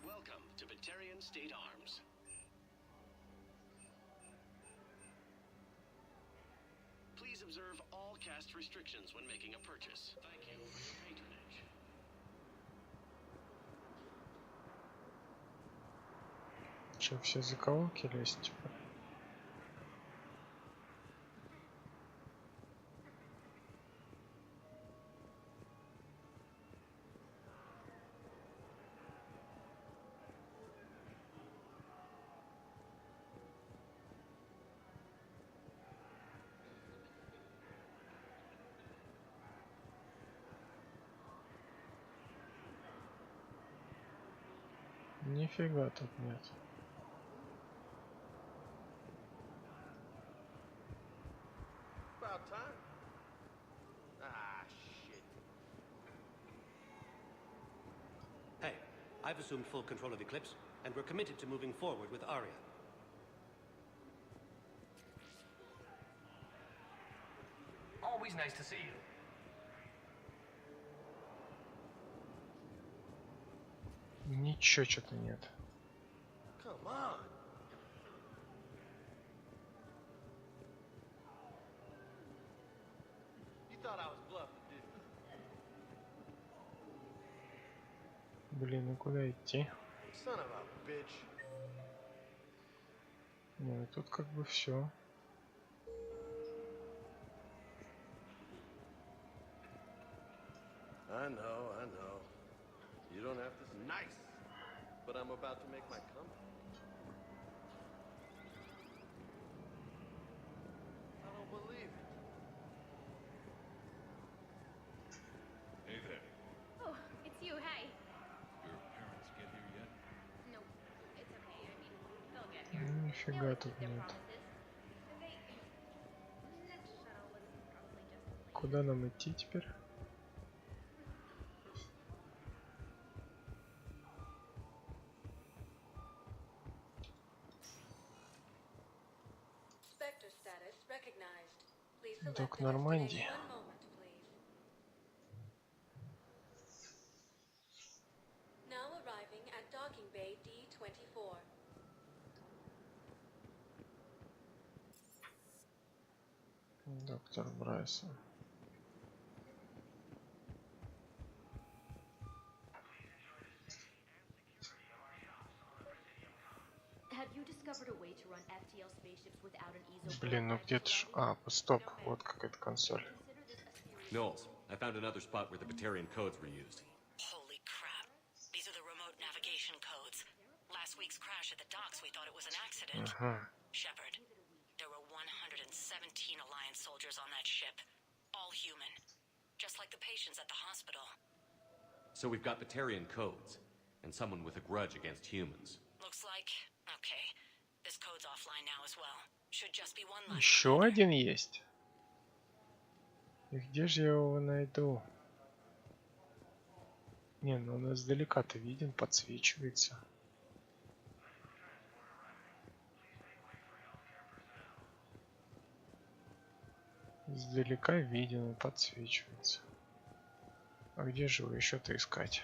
Welcome to Batarian State Arms. Please observe all caste restrictions when making a purchase. Thank you for your patronage. Че, все закоулки лезть, типа? Нифига тут нет. About time. Ah, shit. Hey, I've assumed full control of Eclipse, and we're committed to moving forward with Aria. Always nice to see you. Ничего что-то нет. Come on. You thought I was bluffing, didn't you? Блин, ну куда идти? Son of a bitch. Ну и тут как бы все. I know. You don't have to. Nice. But I'm about to make my comeback. I don't believe it. Hey there. Oh, it's you. Hey. Your parents get here yet? No, it's okay. I mean, they'll get here. Нифига тут нет. Куда нам идти теперь? Док Нормандии. Доктор Брайсон. Блин, ну где-то ж... А, стоп, вот какая-то консоль. Knowles, I found another spot where the Batarian codes were used. Holy crap. These are the remote navigation codes. Last week's crash at the docks, we thought it was an accident. Shepard, there were 117 Alliance soldiers on that ship. All human. Just like the patients at the hospital. So we've got Batarian codes, and someone with a grudge against humans. Looks like... Okay. This code's offline now as well. Should just be one left. Еще один есть? И где же я его найду? Не, ну он издалека-то виден, подсвечивается. Издалека виден и подсвечивается. А где же его еще-то искать?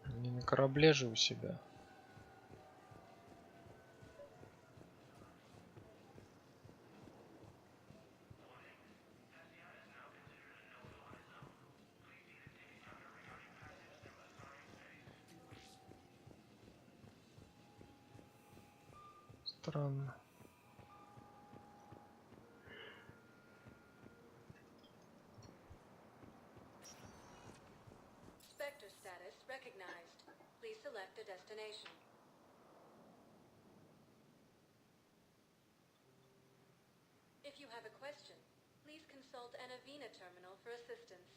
Не на корабле же у себя. Странно. Spectre status recognized. Please select a destination. If you have a question, please consult an Avena terminal for assistance.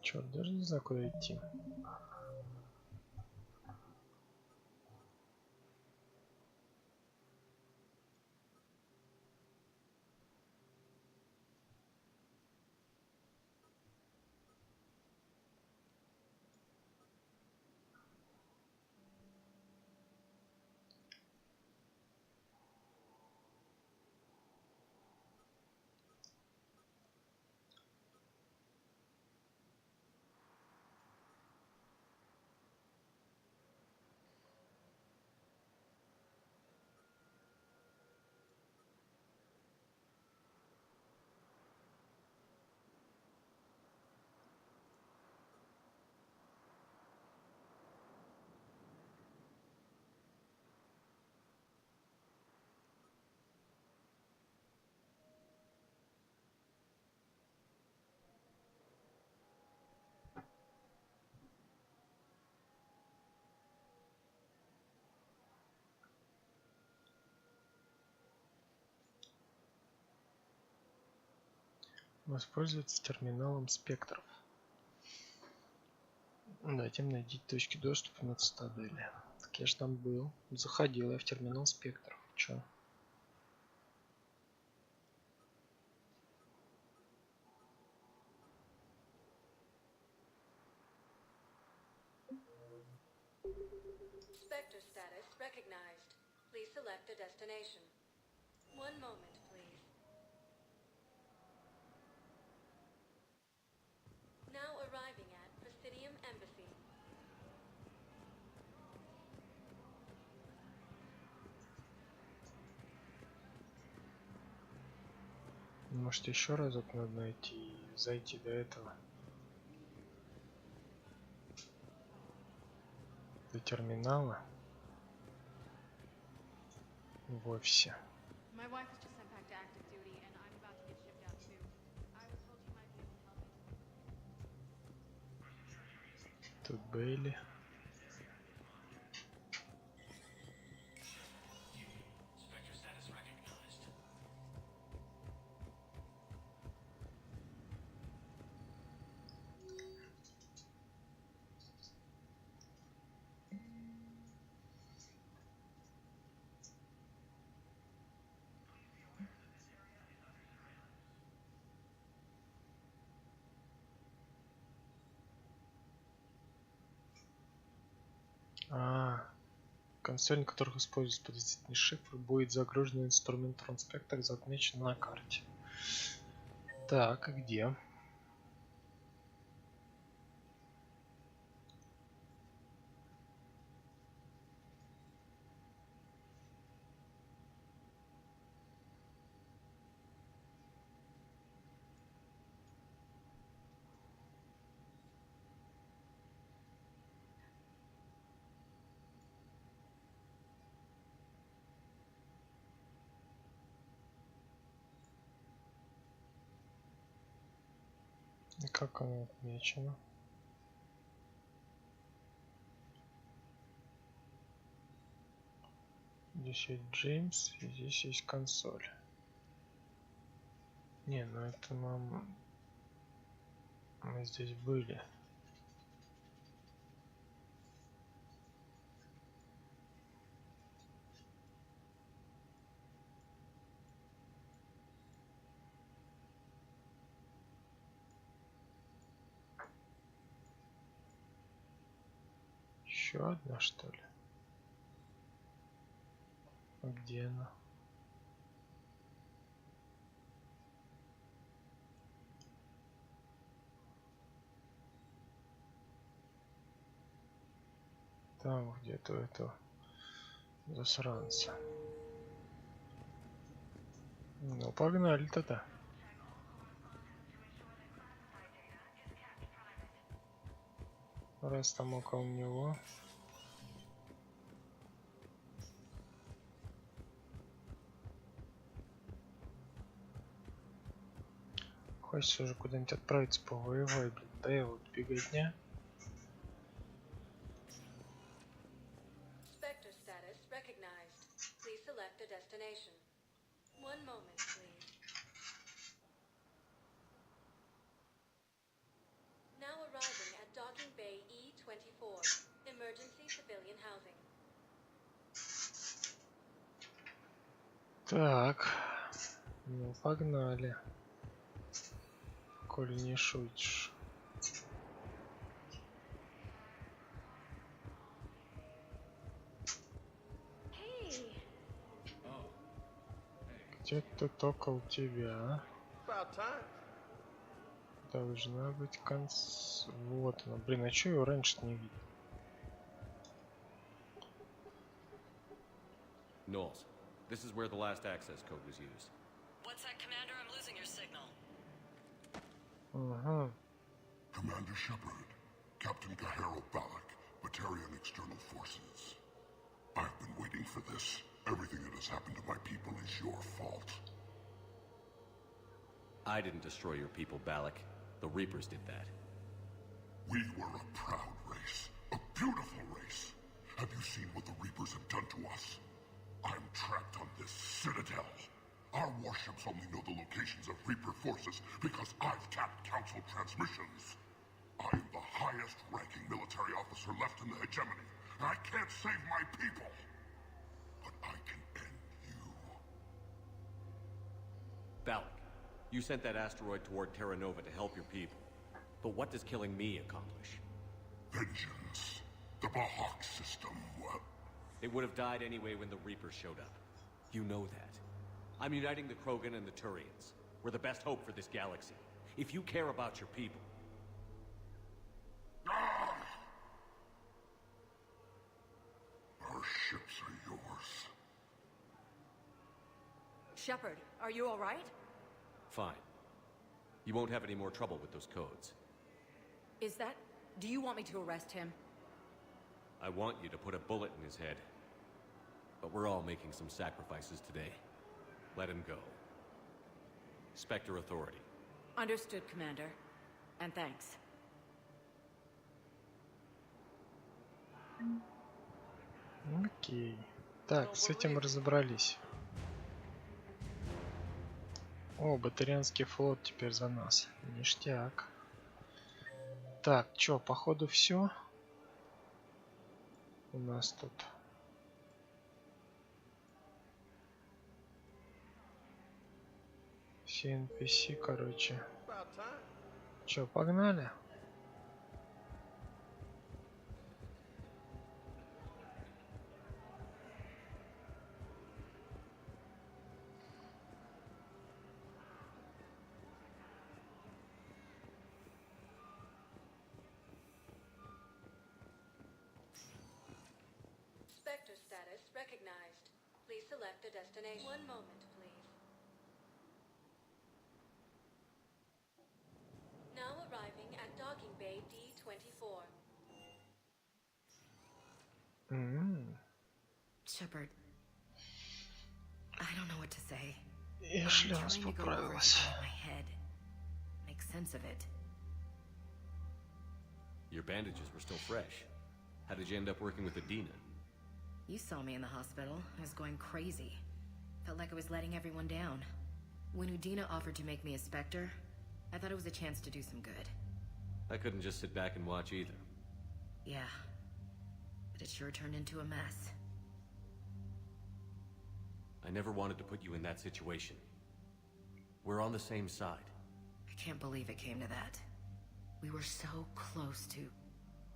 Черт, даже не знаю, куда идти. Воспользоваться терминалом спектров. Затем найдите точки доступа на цитадели. Так я ж там был. Заходил я в терминал спектров. Чё? Spectre status recognized. Please select a destination. One moment, please. Now arriving at Presidium Embassy. Может, еще разок надо найти и зайти до этого. До терминала. В офисе. My wife was just sent back to active duty, and I'm about to get shipped out too. I was told you might be able to help me. Тут Бейли. Консоль, на которых используется подозрительный шифр, будет загружен инструмент транспектор, отмечен на карте. Так, и где? И как оно отмечено? Здесь есть Джеймс, и здесь есть консоль. Не, ну это мы здесь были. Еще одна, что ли? А где она? Там где-то этого засранца. Ну, погнали тогда. Раз там около него. Хочется уже куда-нибудь отправиться повоевать, блин. Да я вот беготня. Spectre status recognized. Please select a destination. One moment, please. Now arriving at Docking Bay E24. Emergency civilian housing. Так. Ну, погнали. Коль не шутишь. Где-то около тебя. Должна быть конц... Вот она. Блин, а чё его раньше не видел? Knowles, this is where the last access code was used. What's that, Commander? I'm losing your signal. Commander Shepard, Captain Gahero Balak, Batarian External Forces. I've been waiting for this. Everything that has happened to my people is your fault. I didn't destroy your people, Balak. The Reapers did that. We were a proud race, a beautiful race. Have you seen what the Reapers have done to us? I'm trapped on this citadel. Our warships only know the locations of Reaper forces because I've tapped Council transmissions. I am the highest-ranking military officer left in the hegemony, and I can't save my people. But I can end you. Balak, you sent that asteroid toward Terra Nova to help your people. But what does killing me accomplish? Vengeance. The Bahawk system, well... It would have died anyway when the Reapers showed up. You know that. I'm uniting the Krogan and the Turians. We're the best hope for this galaxy. If you care about your people... Our ships are yours. Shepard, are you all right? Fine. You won't have any more trouble with those codes. Is that... Do you want me to arrest him? I want you to put a bullet in his head. But we're all making some sacrifices today. Let him go. Spectre Authority. Understood, Commander. And thanks. Окей. Так, с этим разобрались. О, Батарианский флот теперь за нас. Ништяк. Так, чё, походу все. У нас тут. Все NPC, короче. Чё, погнали? Spectre status recognized. Please select a destination. One moment, please. Now arriving at Docking Bay D24. Shepard, I don't know what to say. Я шлёмс поправилась. My head. Make sense of it. Your bandages were still fresh. How did you end up working with Adina? You saw me in the hospital. I was going crazy. Felt like I was letting everyone down. When Udina offered to make me a Spectre, I thought it was a chance to do some good. I couldn't just sit back and watch either. Yeah. But it sure turned into a mess. I never wanted to put you in that situation. We're on the same side. I can't believe it came to that. We were so close to...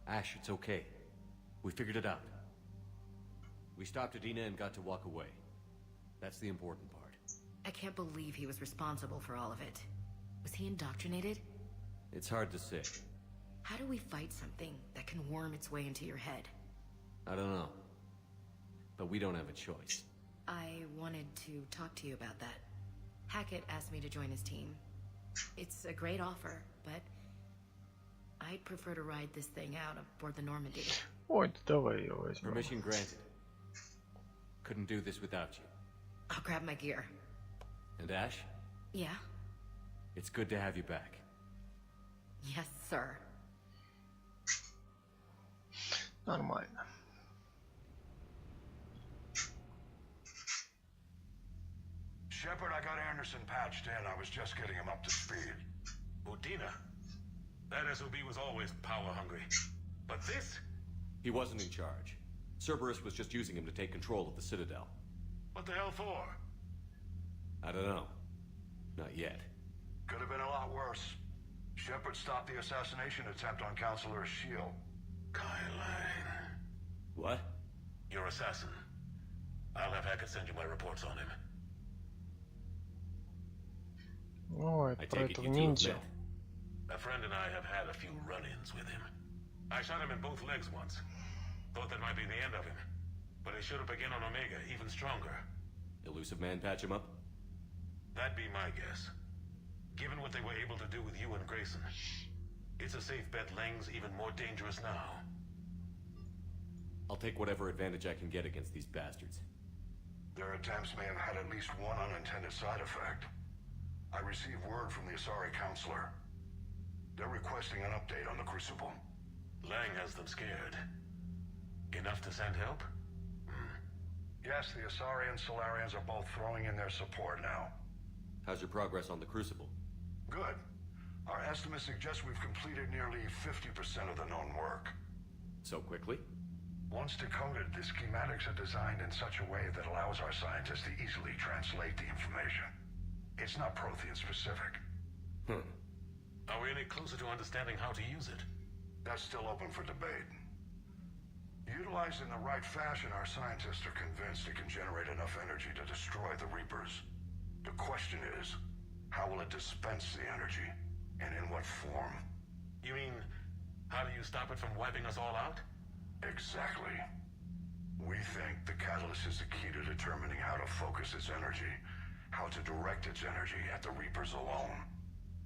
Ash, it's okay. We figured it out. We stopped Adina and got to walk away. That's the important part. I can't believe he was responsible for all of it. Was he indoctrinated? It's hard to say. How do we fight something that can worm its way into your head? I don't know. But we don't have a choice. I wanted to talk to you about that. Hackett asked me to join his team. It's a great offer, but I'd prefer to ride this thing out aboard the Normandy. Ой, давай ее возьмем. Permission granted. Couldn't do this without you. I'll grab my gear. And Ash? Yeah? It's good to have you back. Yes, sir. Нормально. Shepard, I got Anderson patched in. I was just getting him up to speed. Udina? That SOB was always power hungry. But this? He wasn't in charge. Cerberus was just using him to take control of the Citadel. What the hell for? I don't know. Not yet. Could have been a lot worse. Shepard stopped the assassination attempt on Counselor Shield. Kylan. What? Your assassin. I'll have Hackett send you my reports on him. Ну, это про этого ниндзя. A friend and I have had a few run-ins with him. I shot him in both legs once. Thought that might be the end of him. But he showed up again on Omega, even stronger. Elusive Man patch him up? That'd be my guess. Given what they were able to do with you and Grayson. It's a safe bet Lang's even more dangerous now. I'll take whatever advantage I can get against these bastards. Their attempts may have had at least one unintended side effect. I received word from the Asari counselor. They're requesting an update on the Crucible. Lang has them scared. Enough to send help? Yes, the Asari and Solarians are both throwing in their support now. How's your progress on the Crucible? Good. Our estimates suggest we've completed nearly 50% of the known work. So quickly? Once decoded, the schematics are designed in such a way that allows our scientists to easily translate the information. It's not Prothean specific. Are we any closer to understanding how to use it? That's still open for debate. Utilized in the right fashion, our scientists are convinced it can generate enough energy to destroy the Reapers. The question is, how will it dispense the energy, and in what form? You mean, how do you stop it from wiping us all out? Exactly. We think the catalyst is the key to determining how to focus its energy, how to direct its energy at the Reapers alone.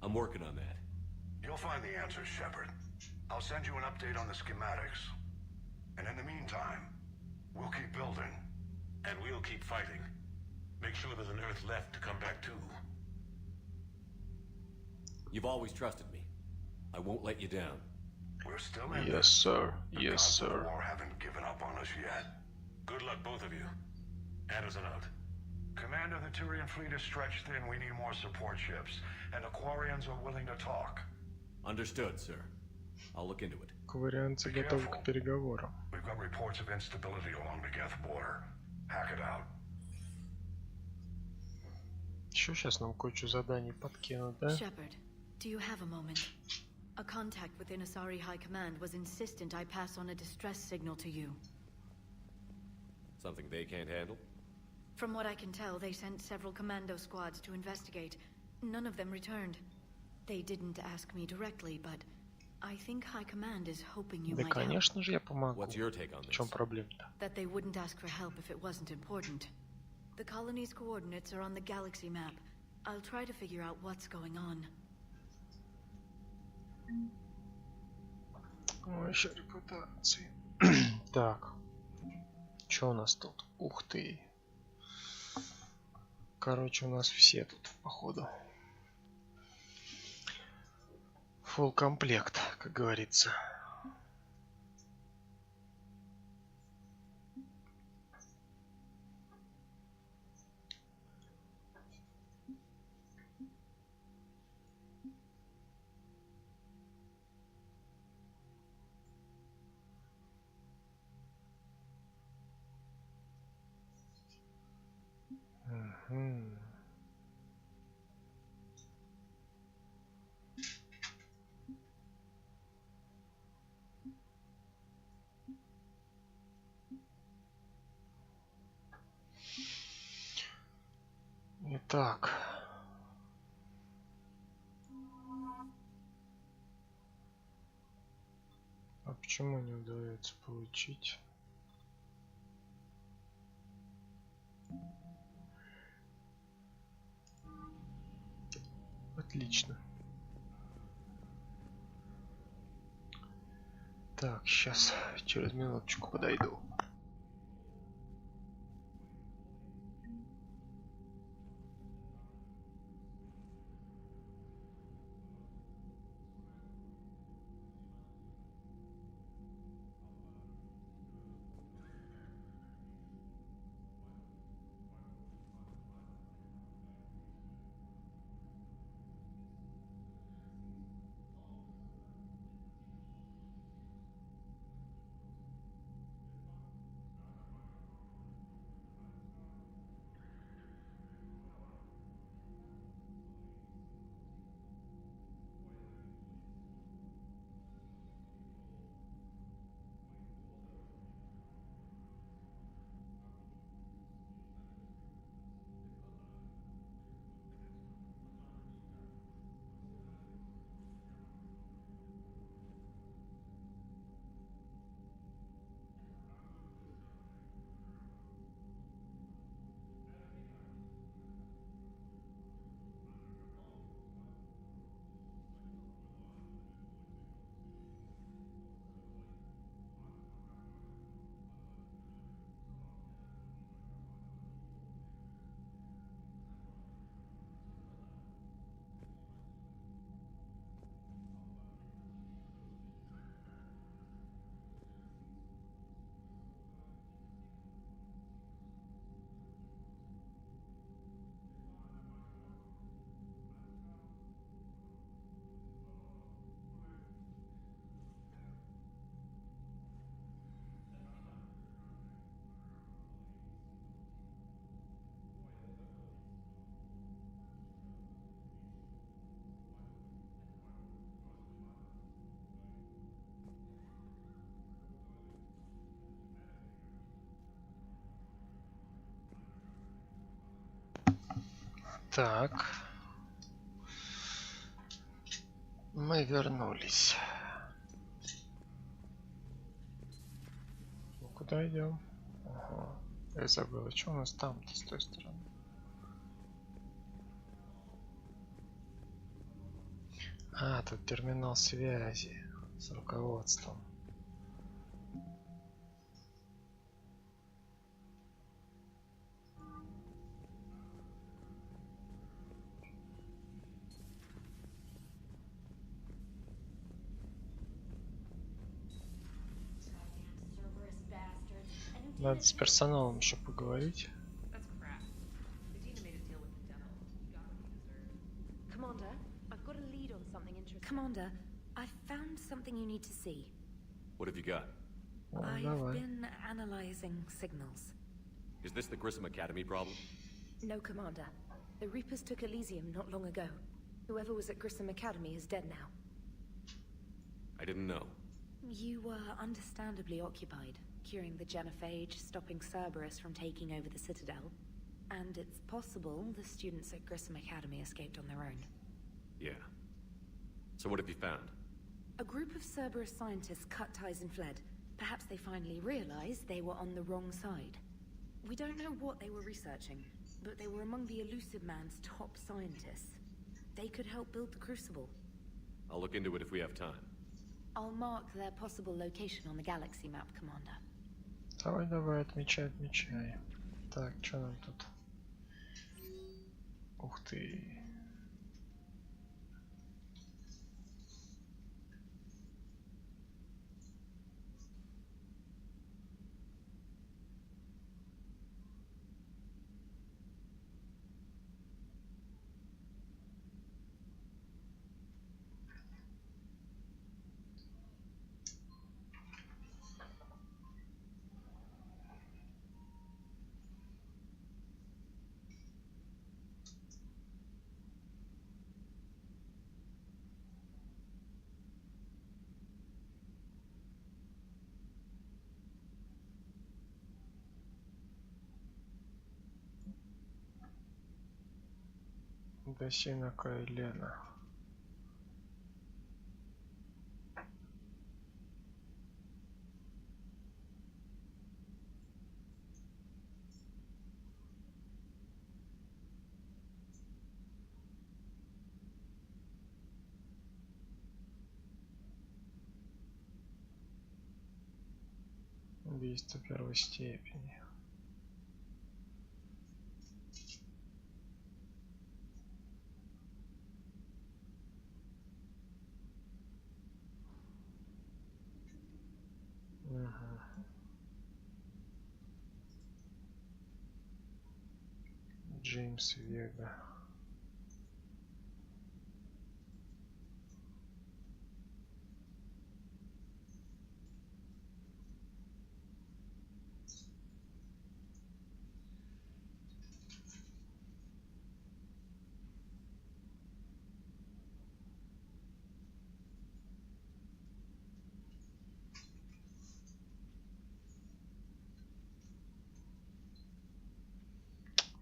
I'm working on that. You'll find the answers, Shepard. I'll send you an update on the schematics. And in the meantime, we'll keep building. And we'll keep fighting. Make sure there's an Earth left to come back to. You've always trusted me. I won't let you down. We're still in Yes, sir. Yes, sir. The war haven't given up on us yet. Good luck, both of you. Anderson out. Commander, the Tyrian fleet is stretched thin. We need more support ships. And the Quarians are willing to talk. Understood, sir. I'll look into it. Кварианцы готовы к переговорам. We've got reports of instability along the Geth border. Hack it out. Еще сейчас нам кучу заданий подкинут, да? Shepard, do you have a moment? A contact within Asari High Command was insistent I pass on a distress signal to you. Something they can't handle? From what I can tell, they sent several commando squads to investigate. None of them returned. They didn't ask me directly, but I think High Command is hoping you Да, might help. конечно же, я помогу. What's your take on В this? чем проблема-то? That they wouldn't ask for help if it wasn't important. The colony's coordinates are on the galaxy map. I'll try to figure out what's going on. О, еще репутации. Так. Что у нас тут? Ух ты. Короче, у нас все тут, походу. Фулл комплект, как говорится. Итак. А почему не удается получить? Отлично. Так, сейчас через минуточку подойду. Так, мы вернулись. Ну, куда идем? Ага. Я забыл, что у нас там-то с той стороны? А, тут терминал связи с руководством. Надо с персоналом еще поговорить. Commander, I found something you need to see. What have you got? I've been analyzing signals. Is this the Grissom Academy problem? No, Commander. The Reapers took Elysium not long ago. Whoever was at Grissom Academy is dead now. I didn't know. You were understandably occupied, curing the genophage, stopping Cerberus from taking over the Citadel. And it's possible the students at Grissom Academy escaped on their own. Yeah. So what have you found? A group of Cerberus scientists cut ties and fled. Perhaps they finally realized they were on the wrong side. We don't know what they were researching, but they were among the Elusive Man's top scientists. They could help build the Crucible. I'll look into it if we have time. I'll mark their possible location on the galaxy map, Commander. Давай, отмечай. Так, что нам тут? Ух ты. Досина Кайлена. убийство первой степени. Джеймс Вега.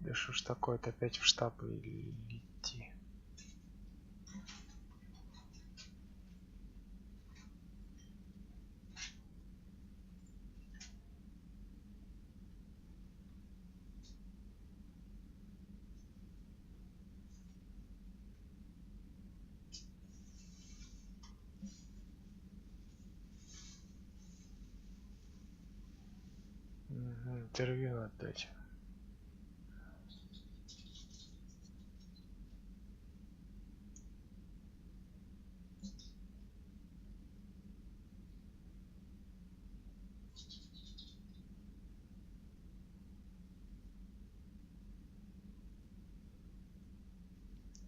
Да что ж такое-то, опять в штаб идти? Интервью отдать.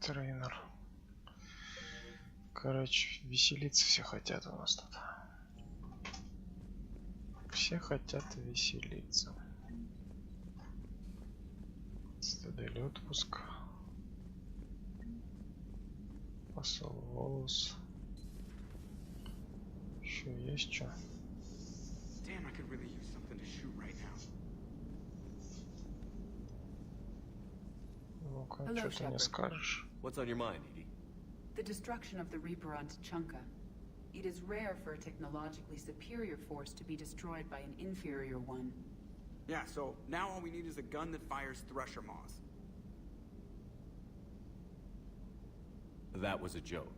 Тренер. Короче, веселиться все хотят у нас тут. Все хотят веселиться. Цитадель отпуск. Посол волос. Еще есть что? Ну-ка, что ты не скажешь? What's on your mind, Edie? The destruction of the Reaper on Tuchanka. It is rare for a technologically superior force to be destroyed by an inferior one. Yeah, so now all we need is a gun that fires thresher moths. That was a joke.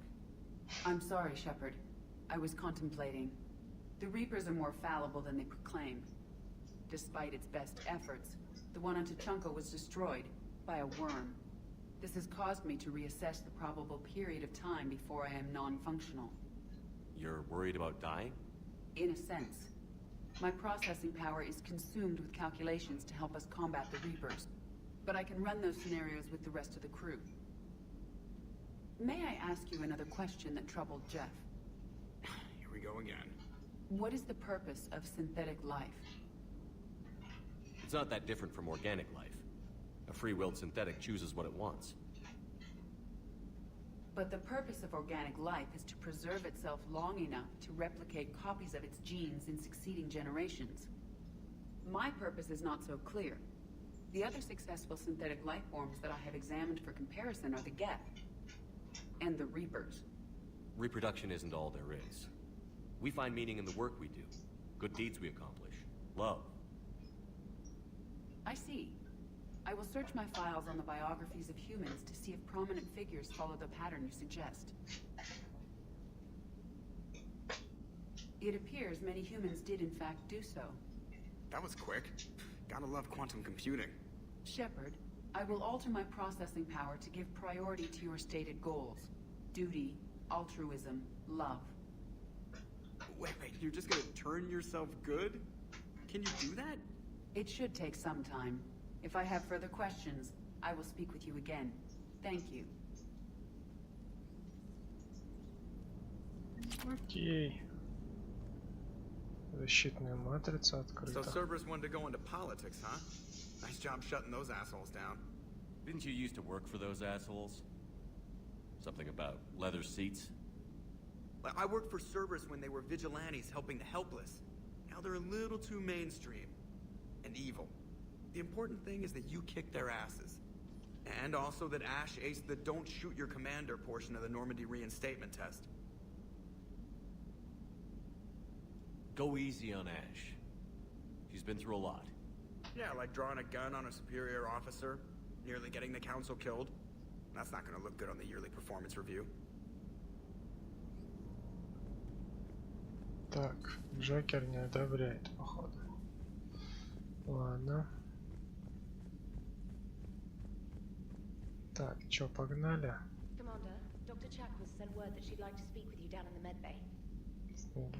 I'm sorry, Shepard. I was contemplating. The Reapers are more fallible than they proclaim. Despite its best efforts, the one on Tuchanka was destroyed by a worm. This has caused me to reassess the probable period of time before I am non-functional. You're worried about dying? In a sense. My processing power is consumed with calculations to help us combat the Reapers. But I can run those scenarios with the rest of the crew. May I ask you another question that troubled Jeff? Here we go again. What is the purpose of synthetic life? It's not that different from organic life. A free-willed synthetic chooses what it wants. But the purpose of organic life is to preserve itself long enough to replicate copies of its genes in succeeding generations. My purpose is not so clear. The other successful synthetic life forms that I have examined for comparison are the Geth and the Reapers. Reproduction isn't all there is. We find meaning in the work we do, good deeds we accomplish, love. I see. I will search my files on the biographies of humans to see if prominent figures follow the pattern you suggest. It appears many humans did in fact do so. That was quick. Gotta love quantum computing. Shepard, I will alter my processing power to give priority to your stated goals. Duty, altruism, love. Wait, you're just gonna turn yourself good? Can you do that? It should take some time. If I have further questions, I will speak with you again. Thank you. Окей. Защитная матрица открыта. So Cerberus wanted to go into politics, huh? Nice job shutting those assholes down. Didn't you used to work for those assholes? Something about leather seats? I worked for Cerberus when they were vigilantes helping the helpless. Now they're a little too mainstream. And evil. The important thing is that you kick their asses. And also that Ash aced the don't shoot your commander portion of the Normandy reinstatement test. Go easy on Ash. She's been through a lot. Yeah, like drawing a gun on a superior officer, nearly getting the council killed. That's not gonna look good on the yearly performance review. Так, Джокер не одобряет, походу. Ладно. Так, чё, погнали? Commander, Dr. Chakwas sent word that she'd like to speak with you down in the med bay.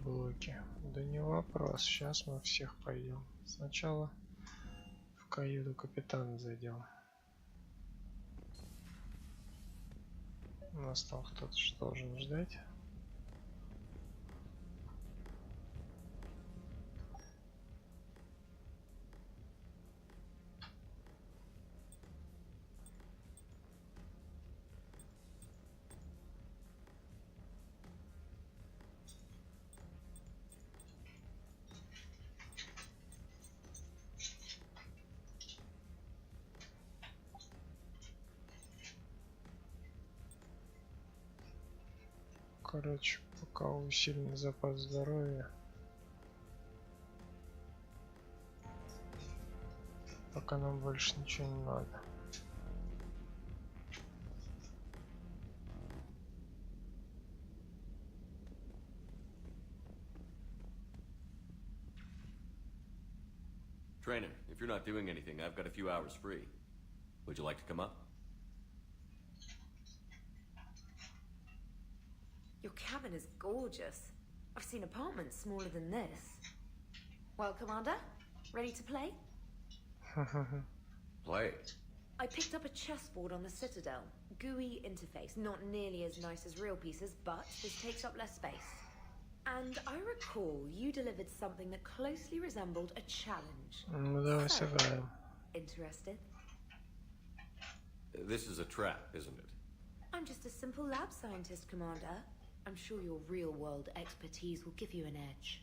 Блоки. Да не вопрос. Сейчас мы всех пойдем. Сначала в каюту капитана зайдем. У нас там кто-то что должен ждать. Короче, пока усилим запас здоровья. Пока нам больше ничего не надо. Trainer, if you're not doing anything, I've got a few hours free. Would you like to come up? Your cabin is gorgeous. I've seen apartments smaller than this. Well, Commander, ready to play? Play. I picked up a chessboard on the Citadel. GUI interface, not nearly as nice as real pieces, but this takes up less space. And I recall you delivered something that closely resembled a challenge. Ну давай сыграем. Interested? This is a trap, isn't it? I'm just a simple lab scientist, Commander. I'm sure your real-world expertise will give you an edge.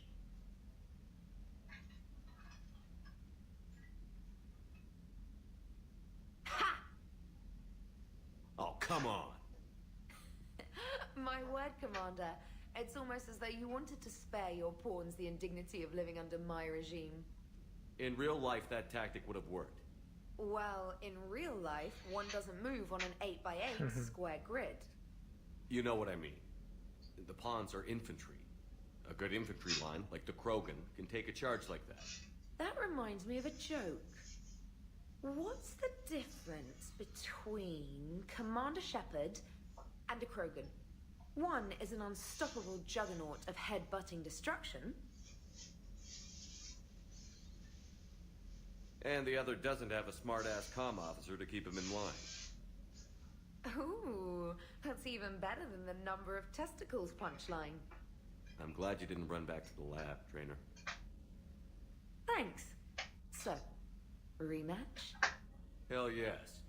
Ha! Oh, come on! My word, Commander. It's almost as though you wanted to spare your pawns the indignity of living under my regime. In real life, that tactic would have worked. Well, in real life, one doesn't move on an 8x8 square grid. You know what I mean. The pawns are infantry. A good infantry line, like the Krogan, can take a charge like that. That reminds me of a joke. What's the difference between Commander Shepard and a Krogan? One is an unstoppable juggernaut of head-butting destruction. And the other doesn't have a smart-ass comm officer to keep him in line. Ooh, that's even better than the number of testicles punchline. I'm glad you didn't run back to the lab, Trainer. Thanks. So, rematch? Hell yes.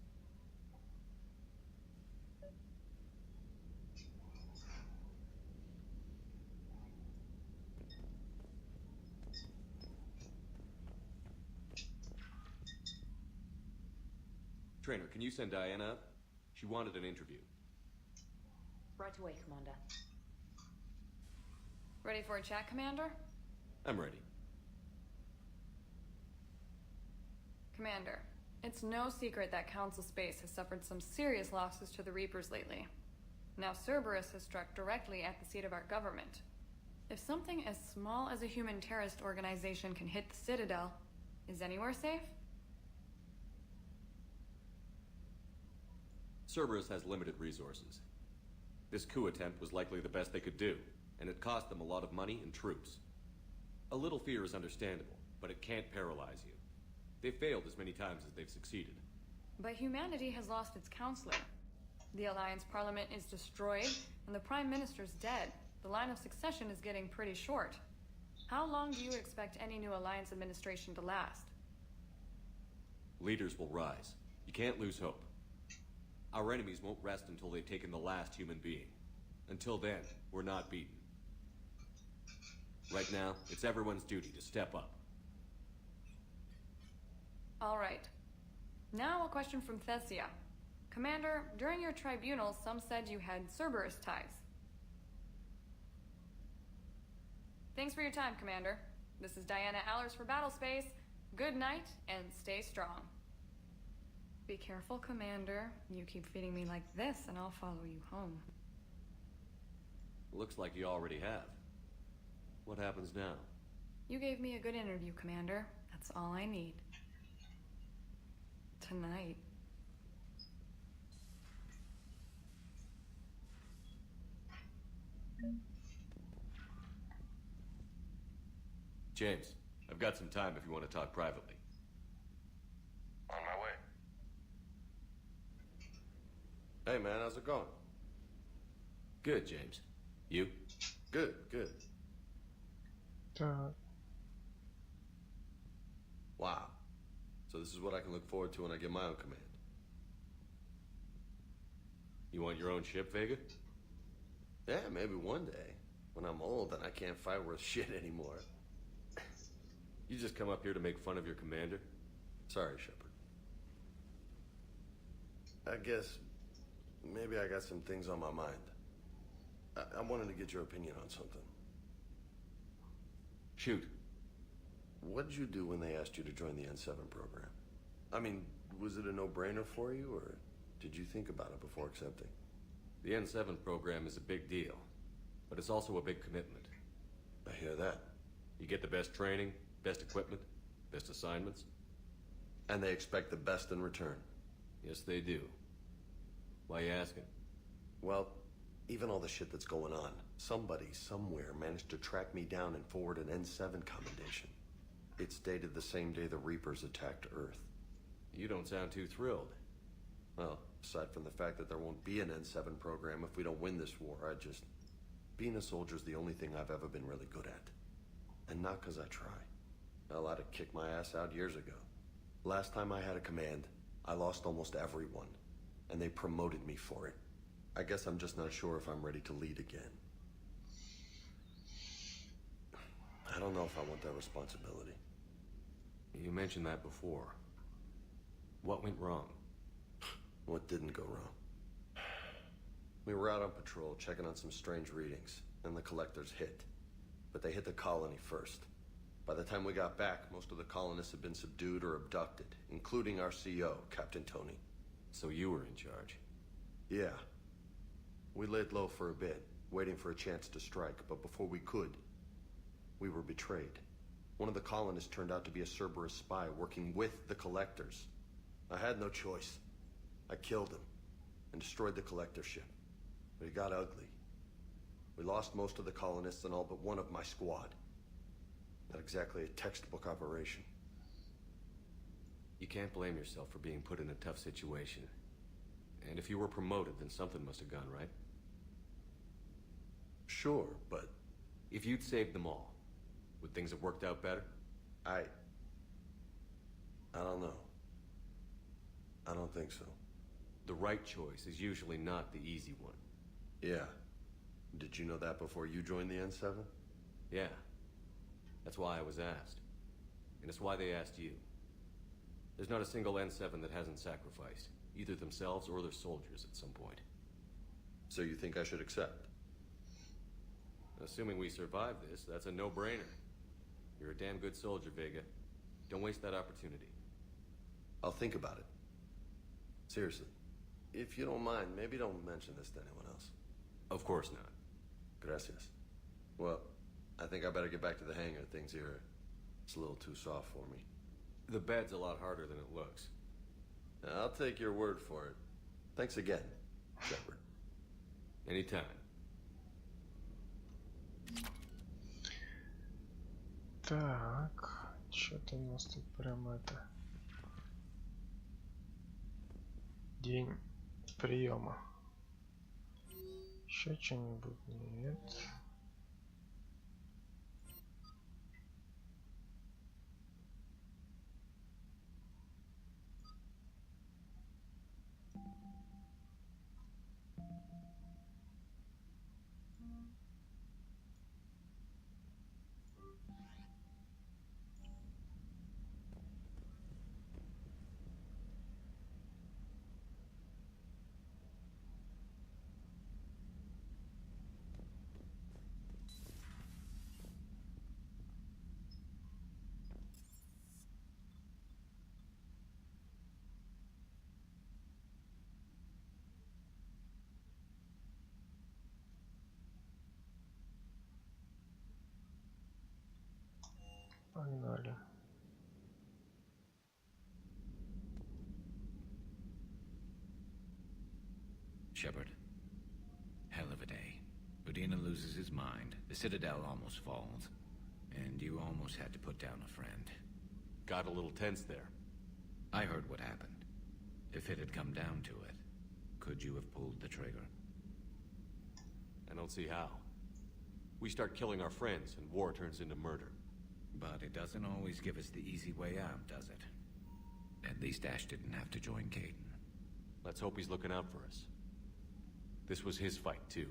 Trainer, can you send Diana up? She wanted an interview. Right away, Commander. Ready for a chat, Commander? I'm ready. Commander, it's no secret that Council Space has suffered some serious losses to the Reapers lately. Now Cerberus has struck directly at the seat of our government. If something as small as a human terrorist organization can hit the Citadel, is anywhere safe? Cerberus has limited resources. This coup attempt was likely the best they could do, and it cost them a lot of money and troops. A little fear is understandable, but it can't paralyze you. They've failed as many times as they've succeeded. But humanity has lost its counselor. The Alliance Parliament is destroyed, and the Prime Minister's dead. The line of succession is getting pretty short. How long do you expect any new Alliance administration to last? Leaders will rise. You can't lose hope. Our enemies won't rest until they've taken the last human being. Until then, we're not beaten. Right now, it's everyone's duty to step up. All right. Now a question from Thessia. Commander, during your tribunal, some said you had Cerberus ties. Thanks for your time, Commander. This is Diana Allers for Battlespace. Good night, and stay strong. Be careful, Commander. You keep feeding me like this, and I'll follow you home. Looks like you already have. What happens now? You gave me a good interview, Commander. That's all I need. tonight. James, I've got some time if you want to talk privately. On my way. Hey man, how's it going? Good, James. You? Good, good. Wow. So this is what I can look forward to when I get my own command. You want your own ship, Vega? Yeah, maybe one day. When I'm old and I can't fight worth shit anymore. You just come up here to make fun of your commander? Sorry, Shepard. I guess maybe I got some things on my mind. I wanted to get your opinion on something. Shoot. What did you do when they asked you to join the N7 program? I mean, was it a no-brainer for you, or did you think about it before accepting? The N7 program is a big deal, but it's also a big commitment. I hear that. You get the best training, best equipment, best assignments. And they expect the best in return. Yes, they do. Why you asking? Well, even all the shit that's going on, somebody somewhere managed to track me down and forward an N7 commendation. It's dated the same day the Reapers attacked Earth. You don't sound too thrilled. Well, aside from the fact that there won't be an N7 program if we don't win this war, being a soldier's the only thing I've ever been really good at. And not because I try. Hell, I'd have kicked my ass out years ago. Last time I had a command, I lost almost everyone. And they promoted me for it. I guess I'm just not sure if I'm ready to lead again. I don't know if I want that responsibility. You mentioned that before. What went wrong? What didn't go wrong? We were out on patrol, checking on some strange readings, and the collectors hit. But they hit the colony first. By the time we got back, most of the colonists had been subdued or abducted, including our CO, Captain Tony. So you were in charge? Yeah. We laid low for a bit, waiting for a chance to strike, but before we could, we were betrayed. One of the colonists turned out to be a Cerberus spy working with the collectors. I had no choice. I killed him and destroyed the collector ship. But it got ugly. We lost most of the colonists and all but one of my squad. Not exactly a textbook operation. You can't blame yourself for being put in a tough situation. And if you were promoted, then something must have gone right. Sure, but... If you'd saved them all, would things have worked out better? I don't know. I don't think so. The right choice is usually not the easy one. Yeah. Did you know that before you joined the N7? Yeah. That's why I was asked. And it's why they asked you. There's not a single N7 that hasn't sacrificed, either themselves or their soldiers at some point. So you think I should accept? Assuming we survive this, that's a no-brainer. You're a damn good soldier, Vega. Don't waste that opportunity. I'll think about it. Seriously. If you don't mind, maybe don't mention this to anyone else. Of course not. Gracias. Well, I think I better get back to the hangar. Things here, it's a little too soft for me. The bed's a lot harder than it looks. I'll take your word for it. Thanks again, Shepard. Anytime. Так, что-то у нас тут прям это... День приема. Еще что-нибудь? Нет. Погнали. Shepard. Hell of a day. Udina loses his mind, the Citadel almost falls, and you almost had to put down a friend. Got a little tense there. I heard what happened. If it had come down to it, could you have pulled the trigger? I don't see how. We start killing our friends, and war turns into murder. But it doesn't always give us the easy way out, does it? At least Ash didn't have to join Caden. Let's hope he's looking out for us. This was his fight, too.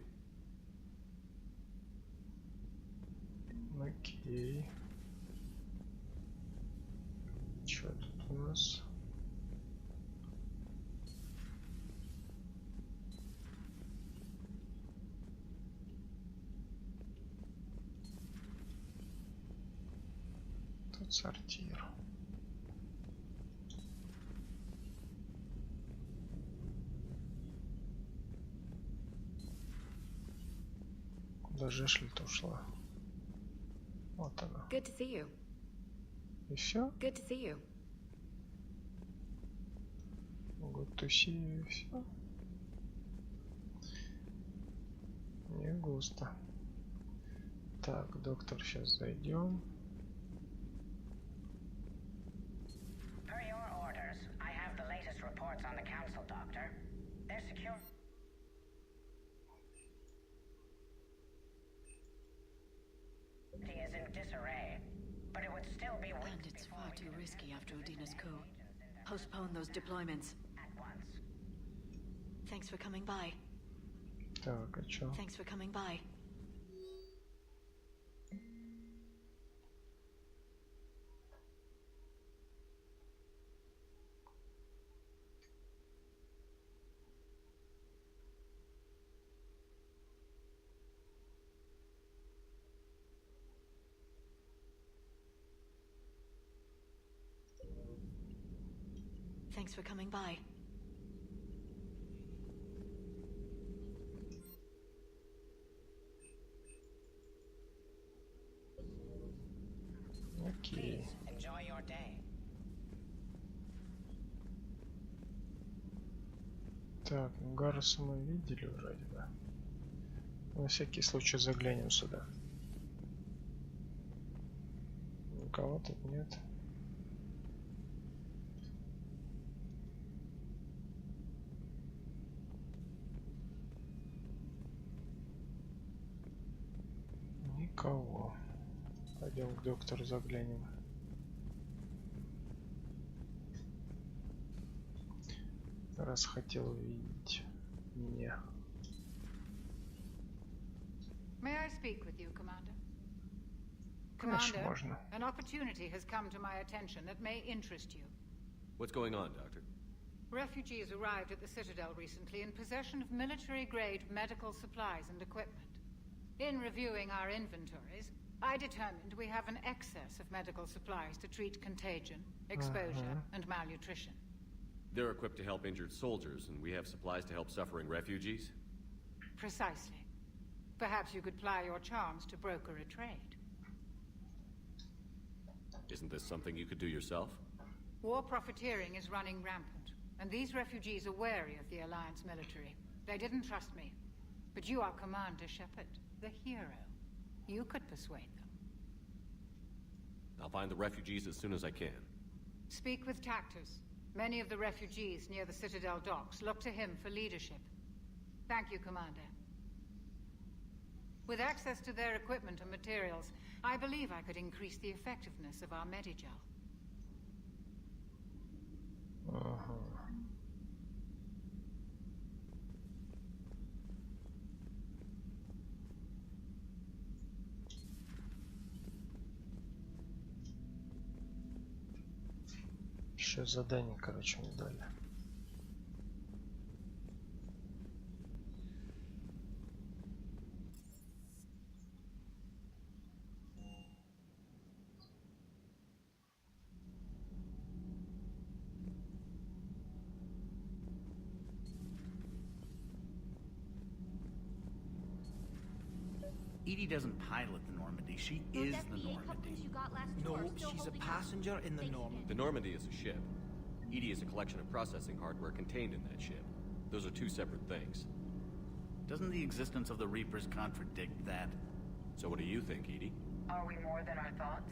Окей. Чё тут у нас? Тут сортир. Куда же Эшли-то ушла? Вот она. Good to see you. И все? Good to see you. Good to see you, и все. Не густо. Так, доктор, сейчас зайдем. Per your orders, I have the latest reports on the council, Doctor. They're secure. Is in disarray, but it would still be weeks. And it's far too risky after Udina's coup. Postpone those deployments. At once. Thanks for coming by. Так, а чё? Thanks for coming by. Thanks for coming by. Окей. Enjoy your day. Так, Гарреса мы видели вроде, да. На всякий случай заглянем сюда. Никого тут нет. Никого. Пойдем к доктору заглянем. Раз хотел увидеть меня. May I speak with you, Commander? Конечно, Commander, можно. an opportunity has come to my attention that may interest you. What's going on, Doctor? Refugees arrived at the Citadel recently in possession of military-grade medical supplies and equipment. In reviewing our inventories, I determined we have an excess of medical supplies to treat contagion, exposure, and malnutrition. They're equipped to help injured soldiers, and we have supplies to help suffering refugees? Precisely. Perhaps you could ply your charms to broker a trade. Isn't this something you could do yourself? War profiteering is running rampant, and these refugees are wary of the Alliance military. They didn't trust me. But you are Commander Shepard, the hero. You could persuade them. I'll find the refugees as soon as I can. Speak with Tactus. Many of the refugees near the Citadel docks look to him for leadership. Thank you, Commander. With access to their equipment and materials, I believe I could increase the effectiveness of our Medigel. Еще задание, короче, мне дали. Edie doesn't pilot the Normandy, she is the Normandy. No, she's a passenger in the Normandy. The Normandy is a ship. Edie is a collection of processing hardware contained in that ship. Those are two separate things. Doesn't the existence of the Reapers contradict that? So what do you think, Edie? Are we more than our thoughts?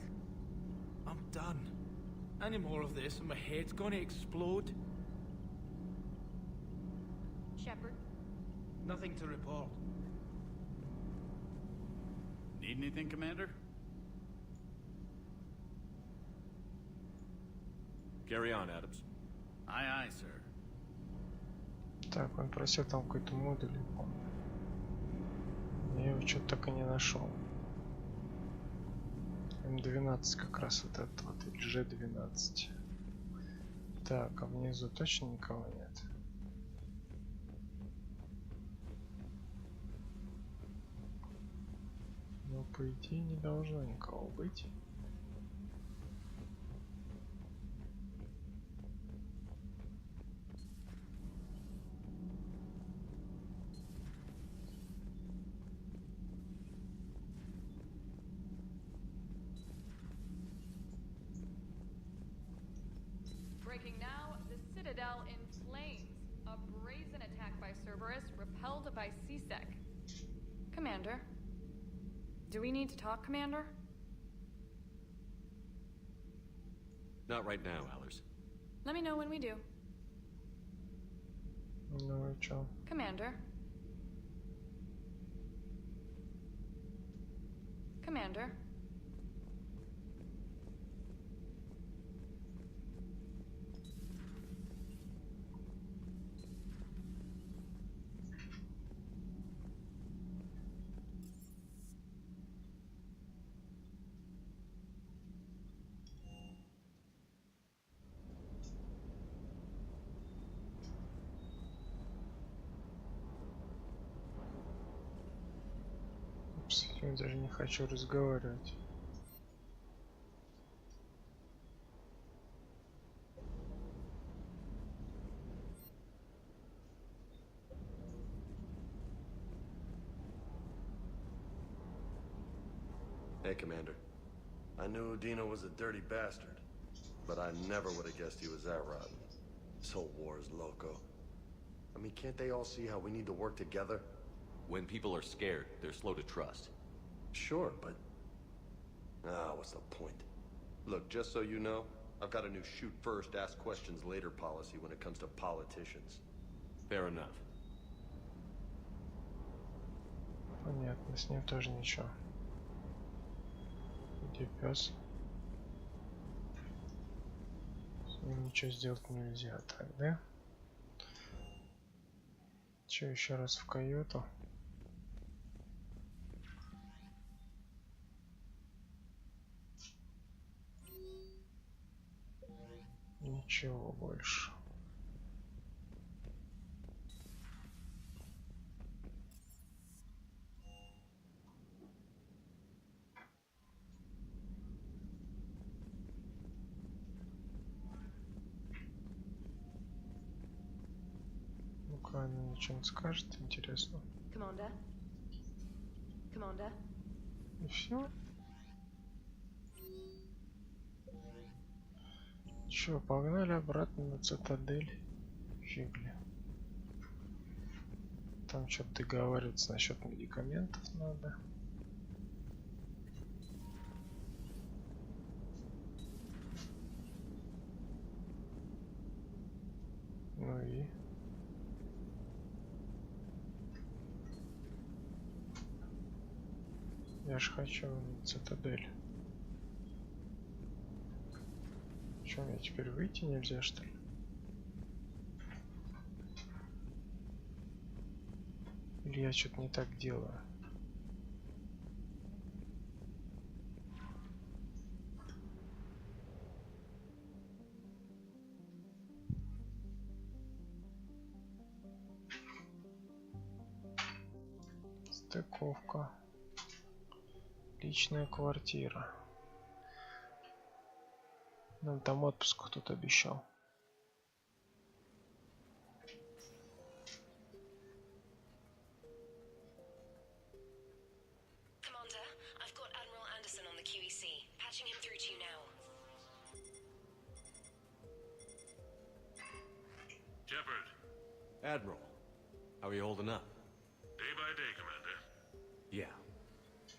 I'm done. Any more of this and my head's gonna explode. Shepard? Nothing to report. Need anything, Commander? Carry on, Adams. Aye, aye, sir. Так, он просил там какой-то модуль, я помню. Я его что-то так и не нашел. М12 как раз вот этот вот, или G12. Так, а внизу точно никого нет? Ну, по идее, не должно никого быть. Breaking now, the Citadel in flames. A brazen attack by Cerberus, repelled by C-Sec. Commander? Do we need to talk, Commander? Not right now, Allers. Let me know when we do. Ну и чё? Commander? Commander? С этим даже не хочу разговаривать. Hey, Commander. I knew Dino was a dirty bastard, but I never would have guessed he was that rotten. This whole war is loco. I mean, can't they all see how we need to work together? When people are scared, they're slow to trust. Sure, but... what's the point? Look, just so you know, I've got a new shoot first, ask questions later policy when it comes to politicians. Fair enough. Понятно, с ним тоже ничего. Где пес? С ним ничего сделать нельзя, так, да? Че, еще раз в каюту? Ничего больше. Ну-ка, она ничего не скажет, интересно. Commander? Commander? И все? Че, погнали обратно на цитадель? Фигли. Там что-то договариваться насчет медикаментов надо. Ну и... Я ж хочу на цитадель. Что, мне теперь выйти нельзя, что ли? Или я что-то не так делаю? Стыковка. Личная квартира. Нам там отпуск кто-то обещал. Commander, I've got Admiral Anderson on the QEC. Patching him through to you now. Shepard. Admiral, How are you holding up? Day by day, Commander. Yeah.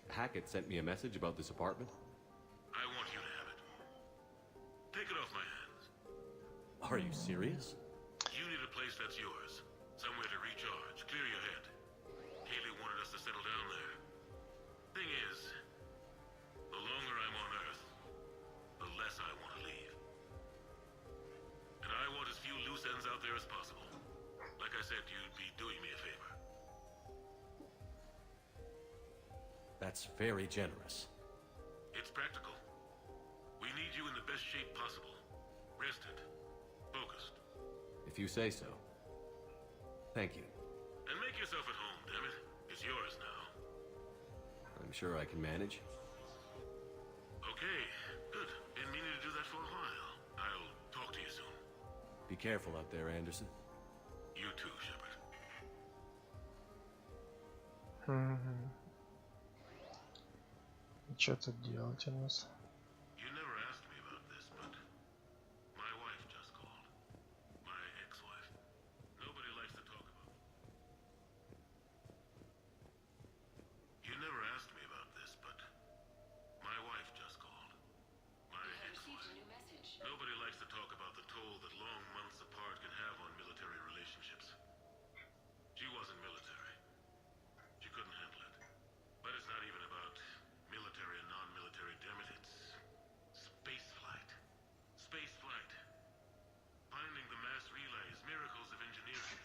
Hackett sent me a message about this apartment. I want you to have it. Take it off my hands. Are you serious? You need a place that's yours. Somewhere to recharge, clear your head. Haley wanted us to settle down there. Thing is, the longer I'm on Earth, the less I want to leave. And I want as few loose ends out there as possible. Like I said, you'd be doing me a favor. That's very generous. It's practical. We need you in the best shape possible. Rested. Focused. If you say so. Thank you. And make yourself at home, damn it. It's yours now. I'm sure I can manage. Okay, good. Been meaning to do that for a while. I'll talk to you soon. Be careful out there, Anderson. You too, Shepard. Что тут делать у нас? You never asked me about this, but my wife just called. My ex-wife. Nobody likes to talk about it. You never asked me about this, but my wife just called. My ex-wife. Nobody likes to talk about the toll that long months apart can have on military relationships. She wasn't military. She couldn't handle it. But it's not even about military and non-military, damn it. It's space flight. Space flight. Finding the mass relays, miracles of engineering.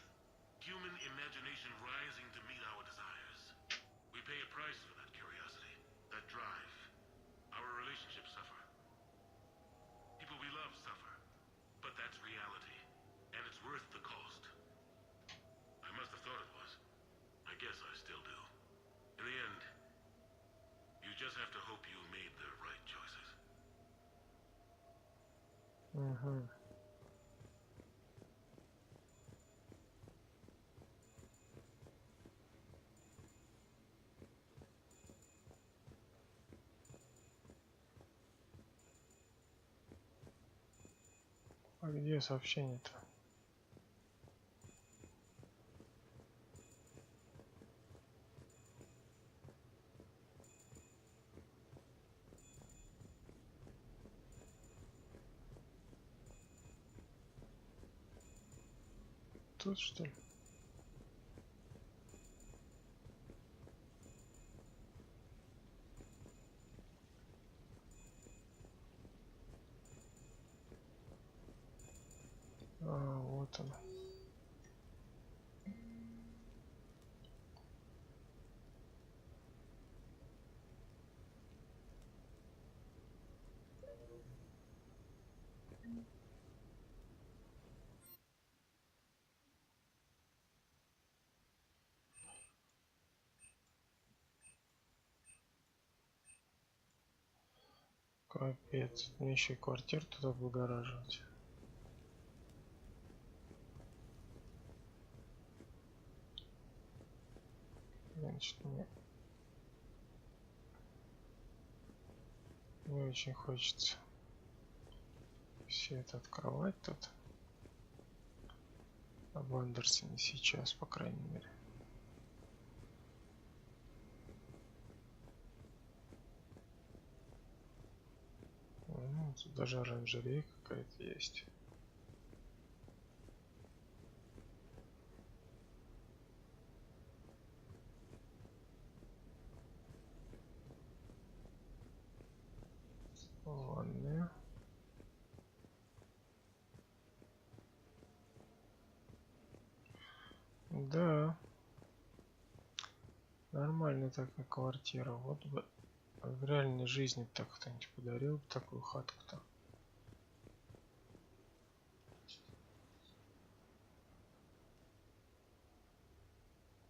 Human imagination rising to meet our desires. We pay a price for that curiosity, that drive. Our relationships suffer. People we love suffer. But that's reality. And it's worth the cost. I must have thought it was. I guess I still do. In the end, you just have to hope you made the right choices. А где сообщение-то? Тут что ли? Вот он. Капец, мне еще и квартиру тут облагораживать. Значит, мне не очень хочется все это открывать тут. Об Андерсоне сейчас, по крайней мере. Тут даже оранжерея какая-то есть. Ванная. Да. Нормальная такая квартира. Вот бы в реальной жизни так кто-нибудь подарил такую хатку-то.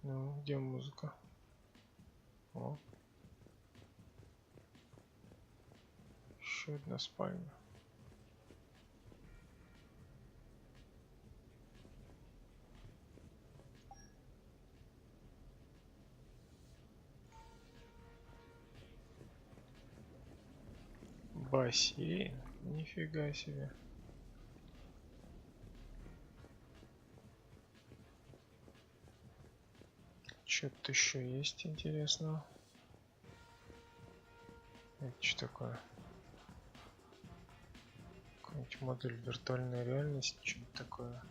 Ну, где музыка? О. Еще одна спальня. Бассейн? Нифига себе. Что-то еще есть интересного. Это что такое? Какой-нибудь модуль виртуальной реальности, что-то такое.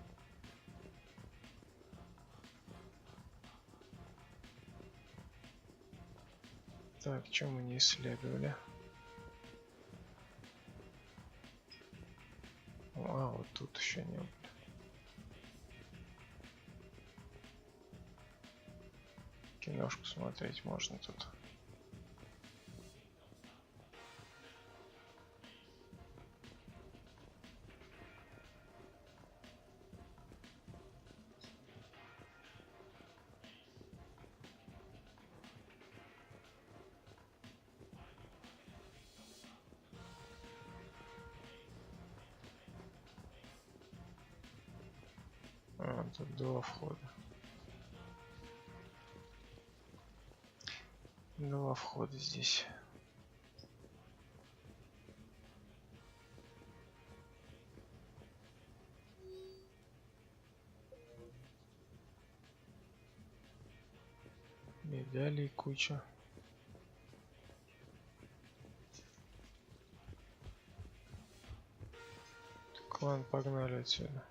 Так, что мы не исследовали? А, вот тут еще не было. Киношку смотреть можно тут. А, тут два входа. Два входа здесь. Медалей куча. Так, ладно, погнали отсюда.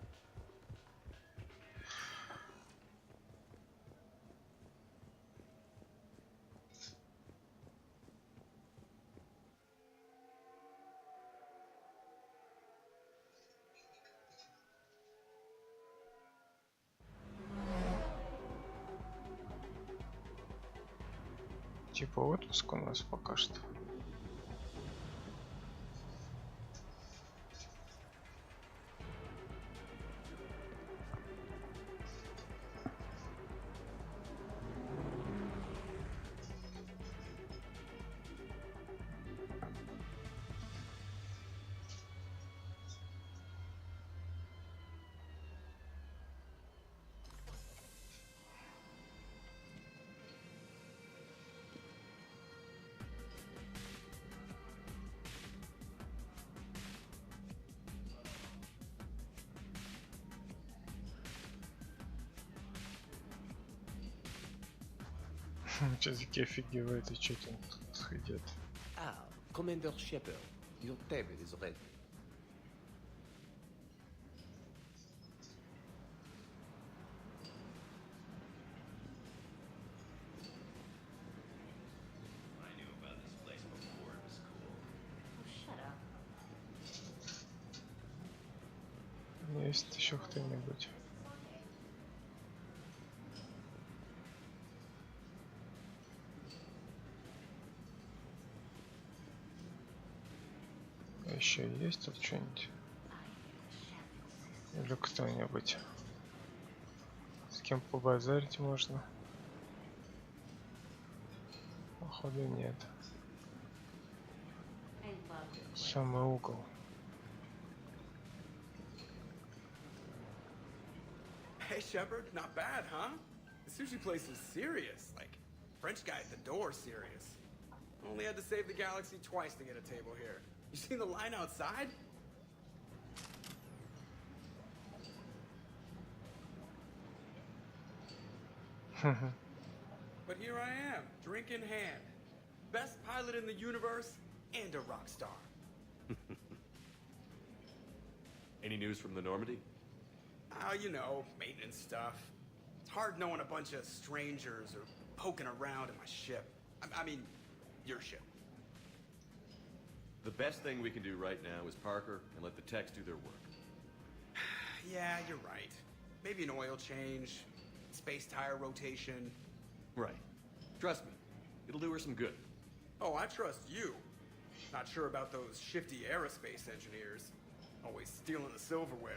Типа отпуск у нас пока что. Сейчас такие офигевают, и что там тут сходят. Ah, Commander Shepard, your table is ready. Есть еще кто-нибудь? Еще есть тут что-нибудь? Или кто-нибудь? С кем побазарить можно? Походу нет. Самый угол. Hey, Shepard, not bad, huh? The sushi place is serious. Like, French guy at the door serious. Only had to save the galaxy twice to get a table here. You seen the line outside? But here I am, drink in hand. Best pilot in the universe and a rock star. Any news from the Normandy? You know, maintenance stuff. It's hard knowing a bunch of strangers or poking around in my ship. I mean, your ship. The best thing we can do right now is Parker and let the techs do their work. Yeah, you're right. Maybe an oil change, space tire rotation. Right. Trust me, it'll do her some good. Oh, I trust you. Not sure about those shifty aerospace engineers. Always stealing the silverware.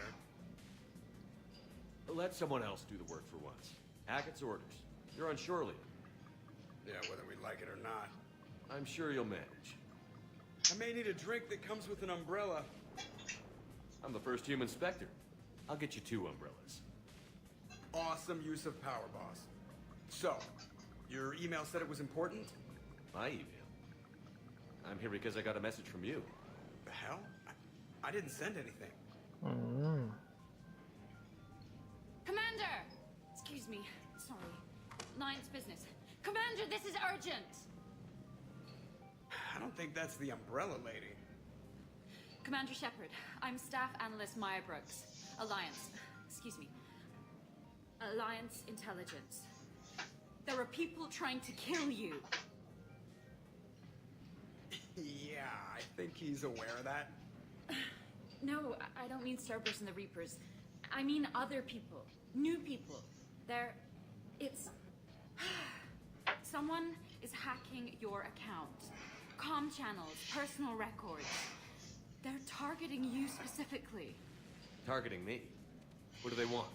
Let someone else do the work for once. Hackett's orders. You're on shore leave. Yeah, whether we like it or not. I'm sure you'll manage. I may need a drink that comes with an umbrella. I'm the first human Spectre. I'll get you 2 umbrellas. Awesome use of power, boss. So, your email said it was important? My email? I'm here because I got a message from you. The hell? I didn't send anything. Commander! Excuse me. Sorry. Alliance business. Commander, this is urgent! I don't think that's the umbrella lady. Commander Shepard, I'm Staff Analyst Maya Brooks. Alliance Intelligence. There are people trying to kill you. Yeah, I think he's aware of that. No, I don't mean Cerberus and the Reapers. I mean other people. New people. Someone is hacking your account. Comm channels, personal records. They're targeting you specifically. Targeting me? What do they want?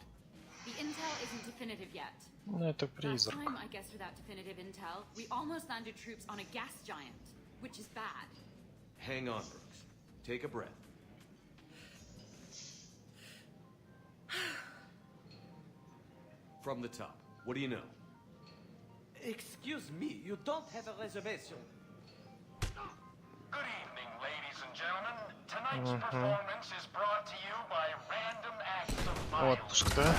The intel isn't definitive yet. Ну, это Last призрак. time, I guess without definitive intel, we almost landed troops on a gas giant, which is bad. Hang on, Brooks. Take a breath. From the top, what do you know? Excuse me, you don't have a reservation. Good evening, ladies and gentlemen. Tonight's performance is brought to you by random acts of violence. Отпуск, да?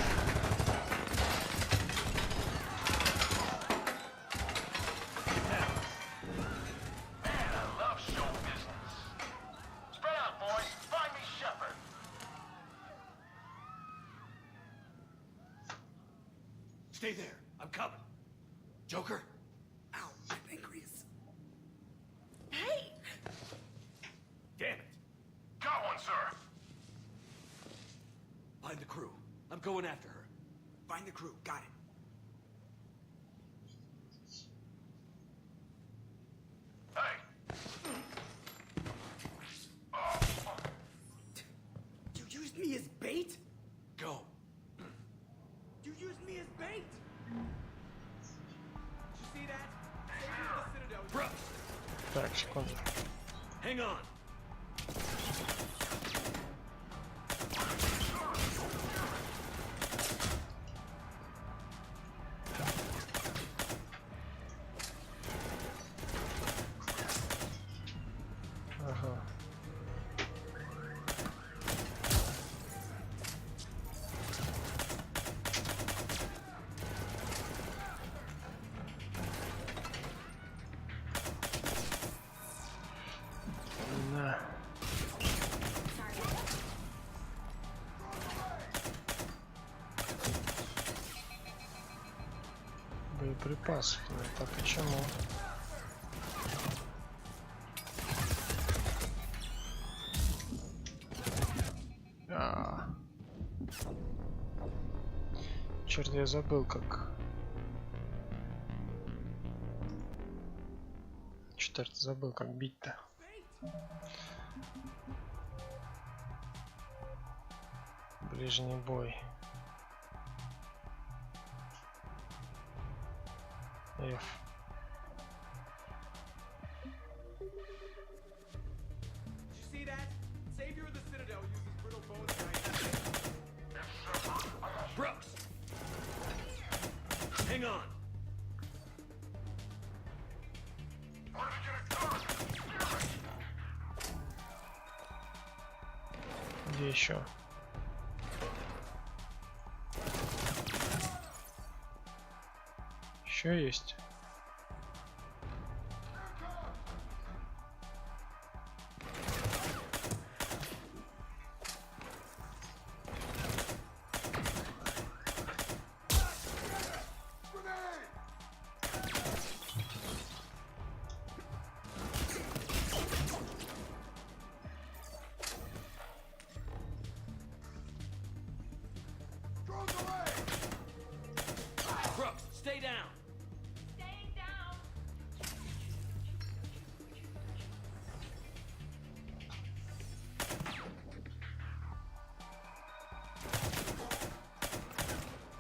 Man, I love show business. Spread out, boys. Find me Shepard. Stay there, I'm coming. Joker? Ow, my pancreas. Hey! Damn it. Got one, sir. Find the crew. I'm going after her. Find the crew. Got it. Hey. You used me as bait? Go. You used me as bait? Did you see that? Savior of the Citadel. Bro. Так, секунду. Hang on. Ага. На. Боеприпасов нет, а почему? Черт, я забыл как. Черт, забыл как бить-то. Ближний бой. F. Did you see that? Savior of the Citadel uses brittle bones. Brooks! Hang on. Где еще? Еще есть? Brooks, stay down. Staying down.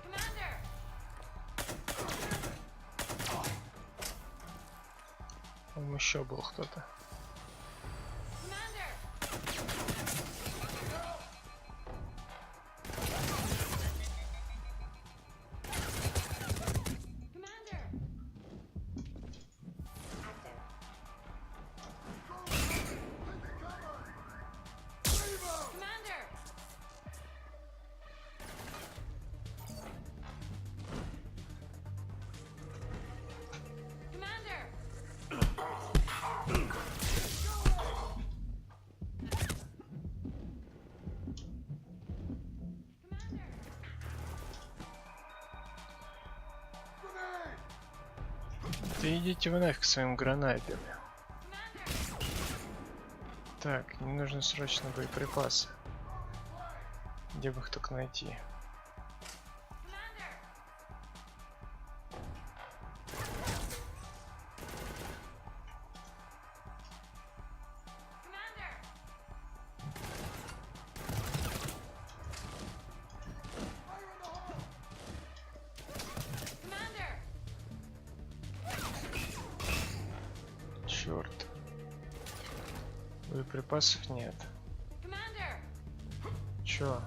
Commander! Там еще был кто-то. Да идите вы нафиг своим гранатами. Так, мне нужно срочно боеприпасы. Где бы их только найти? Черт. Боеприпасов нет. Чё?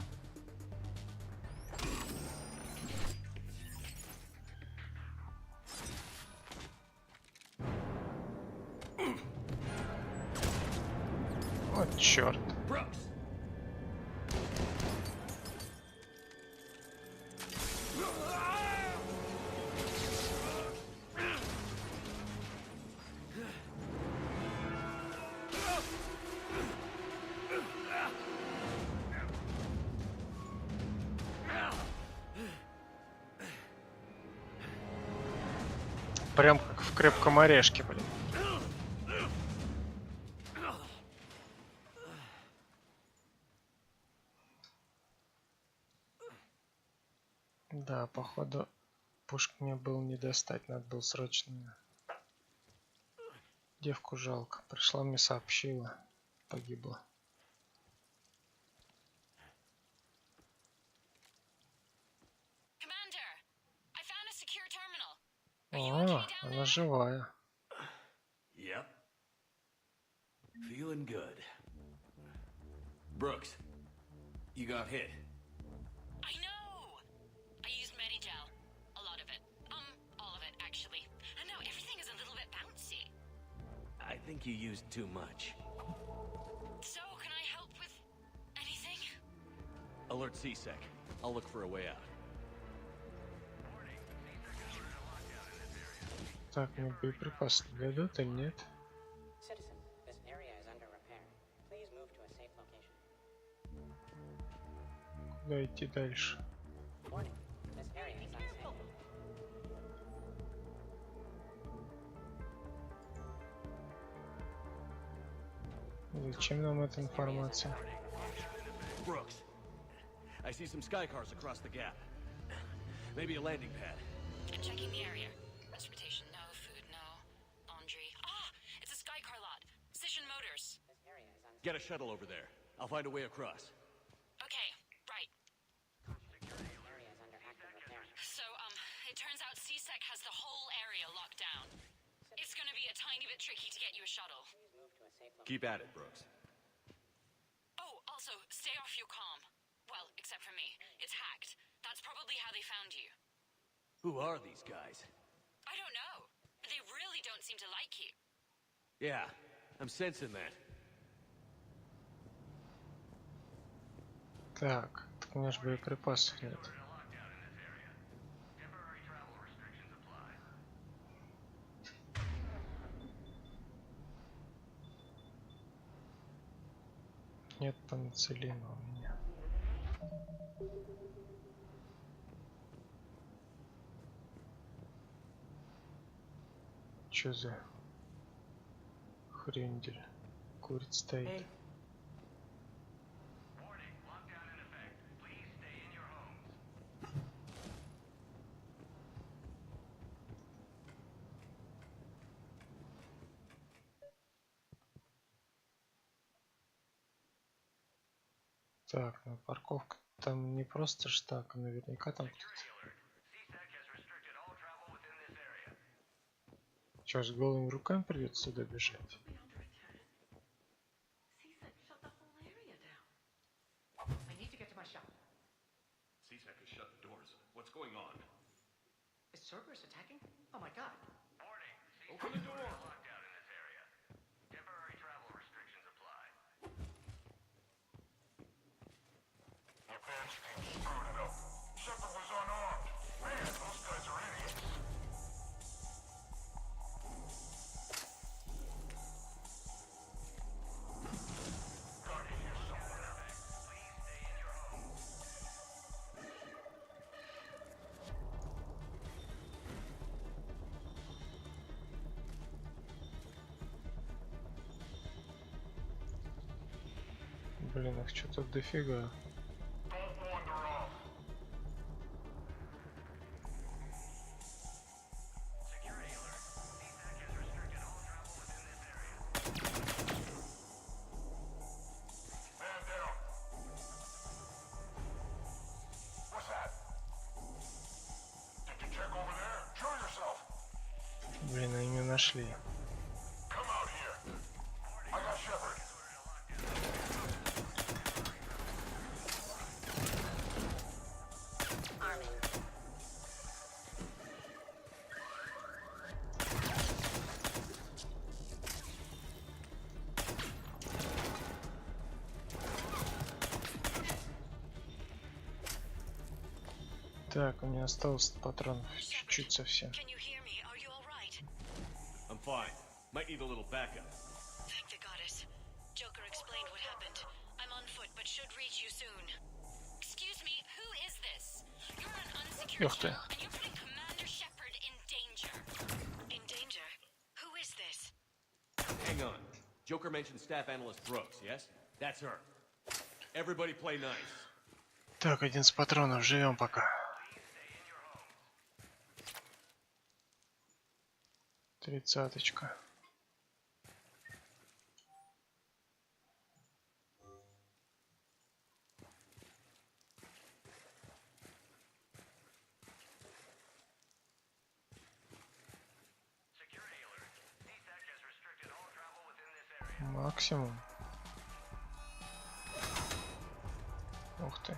Вот черт. Прям как в крепком орешке, блин. Да, походу, пушку мне было не достать, надо было срочно. Девку жалко, пришла мне сообщила, погибла. О, она живая. Yep. Feeling good. Brooks, you got hit. I know! I used Medigel. A lot of it. All of it, actually. And now everything is a little bit bouncy. I think you used too much. So, can I help with anything? Alert CSEC. I'll look for a way out. Так, мне боеприпасы дадут или нет? Citizen, this area is under repair. Please move to a safe location. Куда идти дальше? Warning, this area is unsafe. Зачем нам эта информация? Brooks, I see some sky cars across the gap. Maybe a landing pad. I'm checking the area. Transportation, no. Food, no. Laundry. Ah! It's a sky car lot. Cision Motors. Get a shuttle over there. I'll find a way across. Okay, right. So, it turns out CSEC has the whole area locked down. It's gonna be a tiny bit tricky to get you a shuttle. Keep at it, Brooks. Oh, also, stay off your comm. Well, except for me. It's hacked. That's probably how they found you. Who are these guys? I don't know. They really don't seem to like you. Yeah, I'm sensing that. Так, так у меня же боеприпасов нет. Нет пенициллина у меня. Чё за хрендель? Курит стоит. Так, ну парковка там не просто ж так, наверняка там кто-то. Чё, с голыми руками придется сюда бежать? I need to get to my shop. CSEC has shut the doors. What's going on? Is Cerberus attacking? Oh my god. Open the door! Advance team screwed it up. Shepard was unarmed. Man, those guys are idiots. Gotta hear somewhere. Please stay in your home. Блин, их что-то дофига. Блин, они меня нашли. Так, у меня осталось патронов чуть-чуть совсем. I'm fine. Might need a little backup. Thank the goddess. Joker explained what happened. I'm on foot, but should reach you soon. Excuse me, who is this? You're an unsecured channel, and you're putting Commander Shepard in danger. In danger? Who is this? Hang on. Joker mentioned staff analyst Brooks, yes? That's her. Everybody play nice. Так, 11 патронов, живем пока. Тридцаточка. Максимум. Ух ты.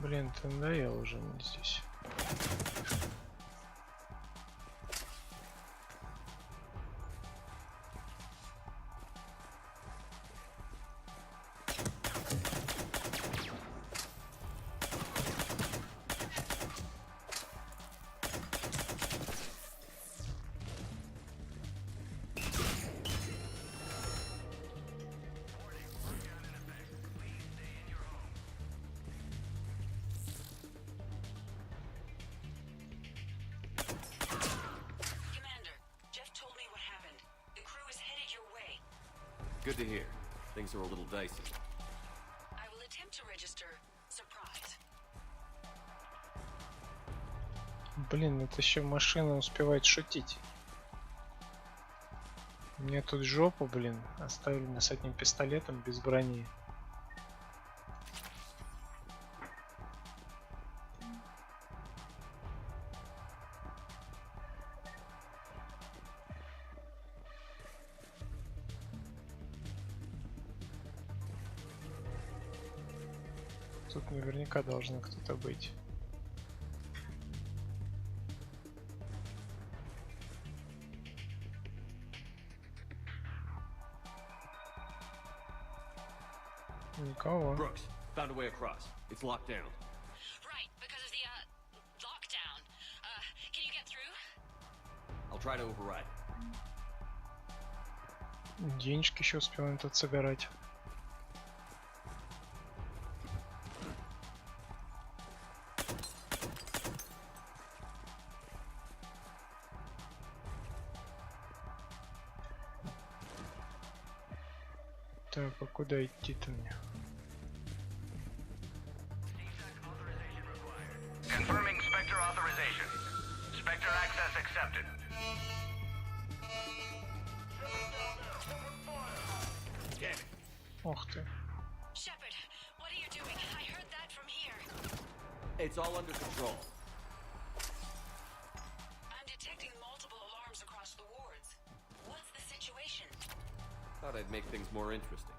Блин, ты надоел уже мне здесь. Good to hear. Things are a little dicey. I will attempt to register surprise. Блин, это еще машина успевает шутить. Мне тут жопу, блин, оставили нас с одним пистолетом без брони. Тут наверняка должен кто-то быть. Никого. Brooks, found a way across. It's locked down. Right, because of the lockdown. Can you get through? I'll try to override. Денежки еще успеваем тут собирать. Так, а куда идти-то мне? Confirming Spectre authorization. Spectre access accepted. Ох ты. Shepard, what are you doing? I heard that from here. It's all under control. I'm detecting multiple alarms across the wards. What's the situation? Thought I'd make things more interesting.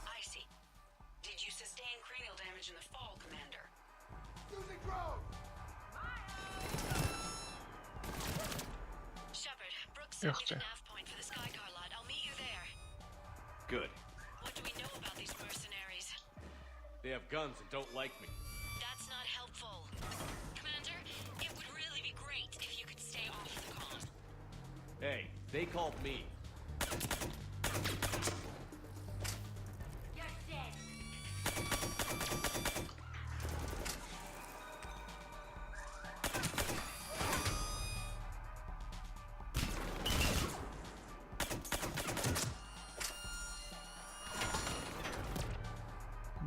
I see. Did you sustain cranial damage in the fall, Commander? Using drone! Эх ты. Good. What do we know about these mercenaries? They have guns and don't like me. That's not helpful. Commander, it would really be great if you could stay off the comm. Hey, they called me. You're dead.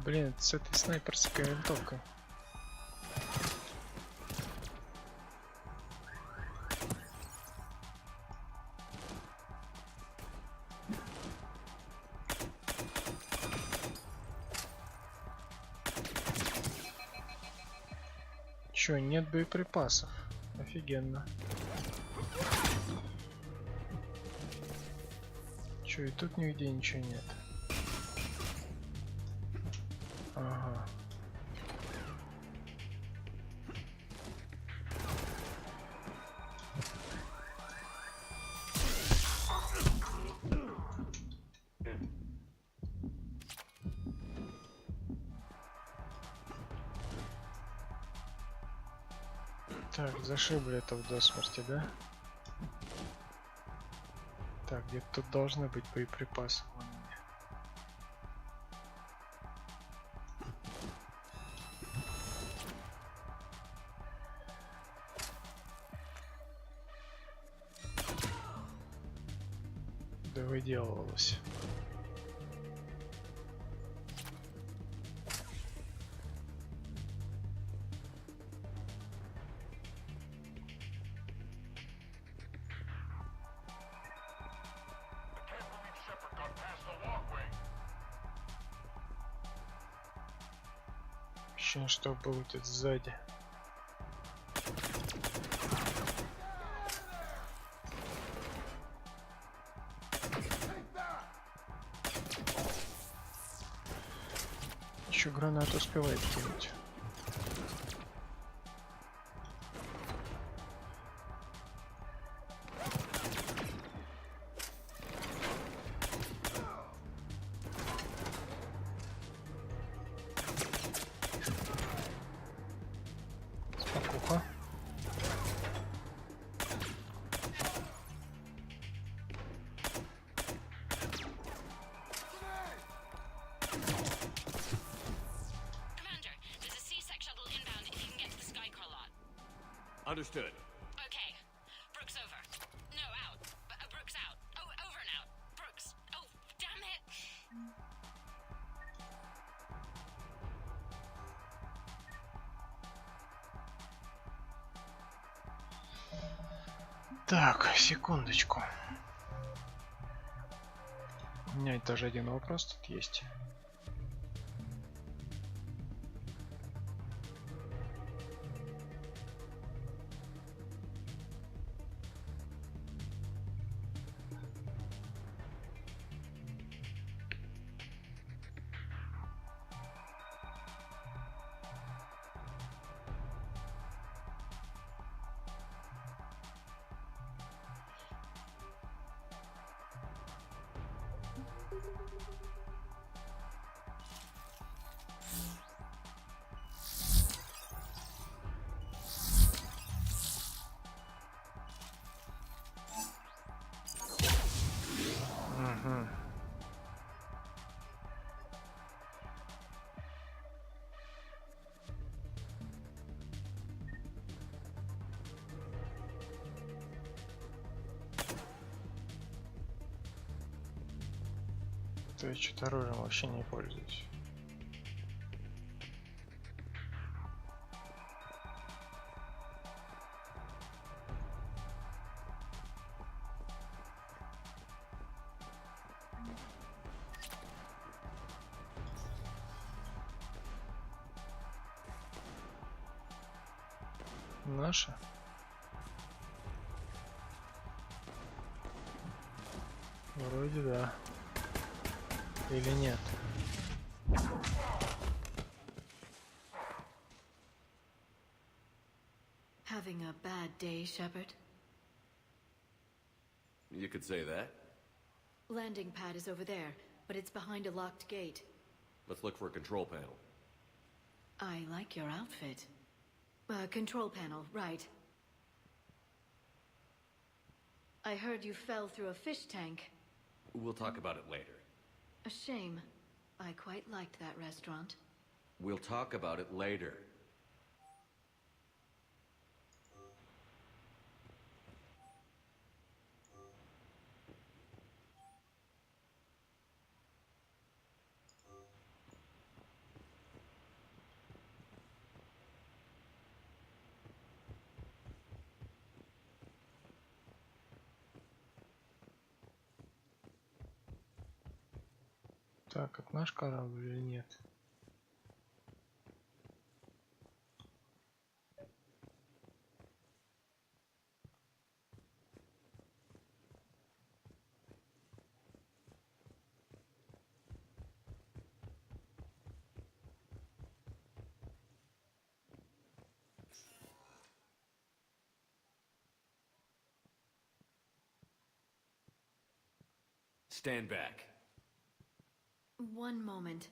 Блин, с этой снайперской винтовкой. Чё, нет боеприпасов? Офигенно. Чё, и тут нигде ничего нет. Ага. Так, зашибли это до смерти, да? Так, где-то тут должны быть боеприпасы. Вон они. Да выделывалось. Ощущение, что будет сзади. Еще гранат успевает кинуть. Спокуха. Understood. Okay. Brooks over. No, out. Brooks out. Oh, over and out. Brooks. Oh, damn it. Так, секундочку. У меня даже один вопрос тут есть. То есть что-то оружием вообще не пользуюсь. Наши? Вроде да. Или нет? Having a bad day, Shepard? You could say that. Landing pad is over there, but it's behind a locked gate. Let's look for a control panel. I like your outfit. Control panel, right. I heard you fell through a fish tank. We'll talk about it later. A shame. I quite liked that restaurant. We'll talk about it later. Так, это наш корабль или нет? Stand back. One moment.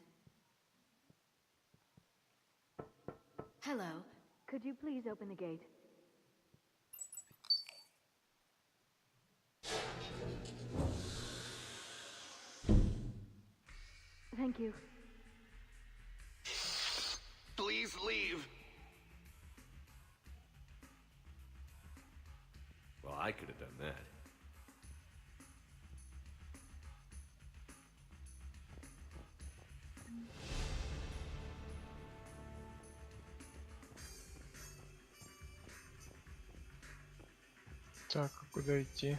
Hello. Could you please open the gate? Thank you. Please leave. Well, I could have done that. Так, а куда идти?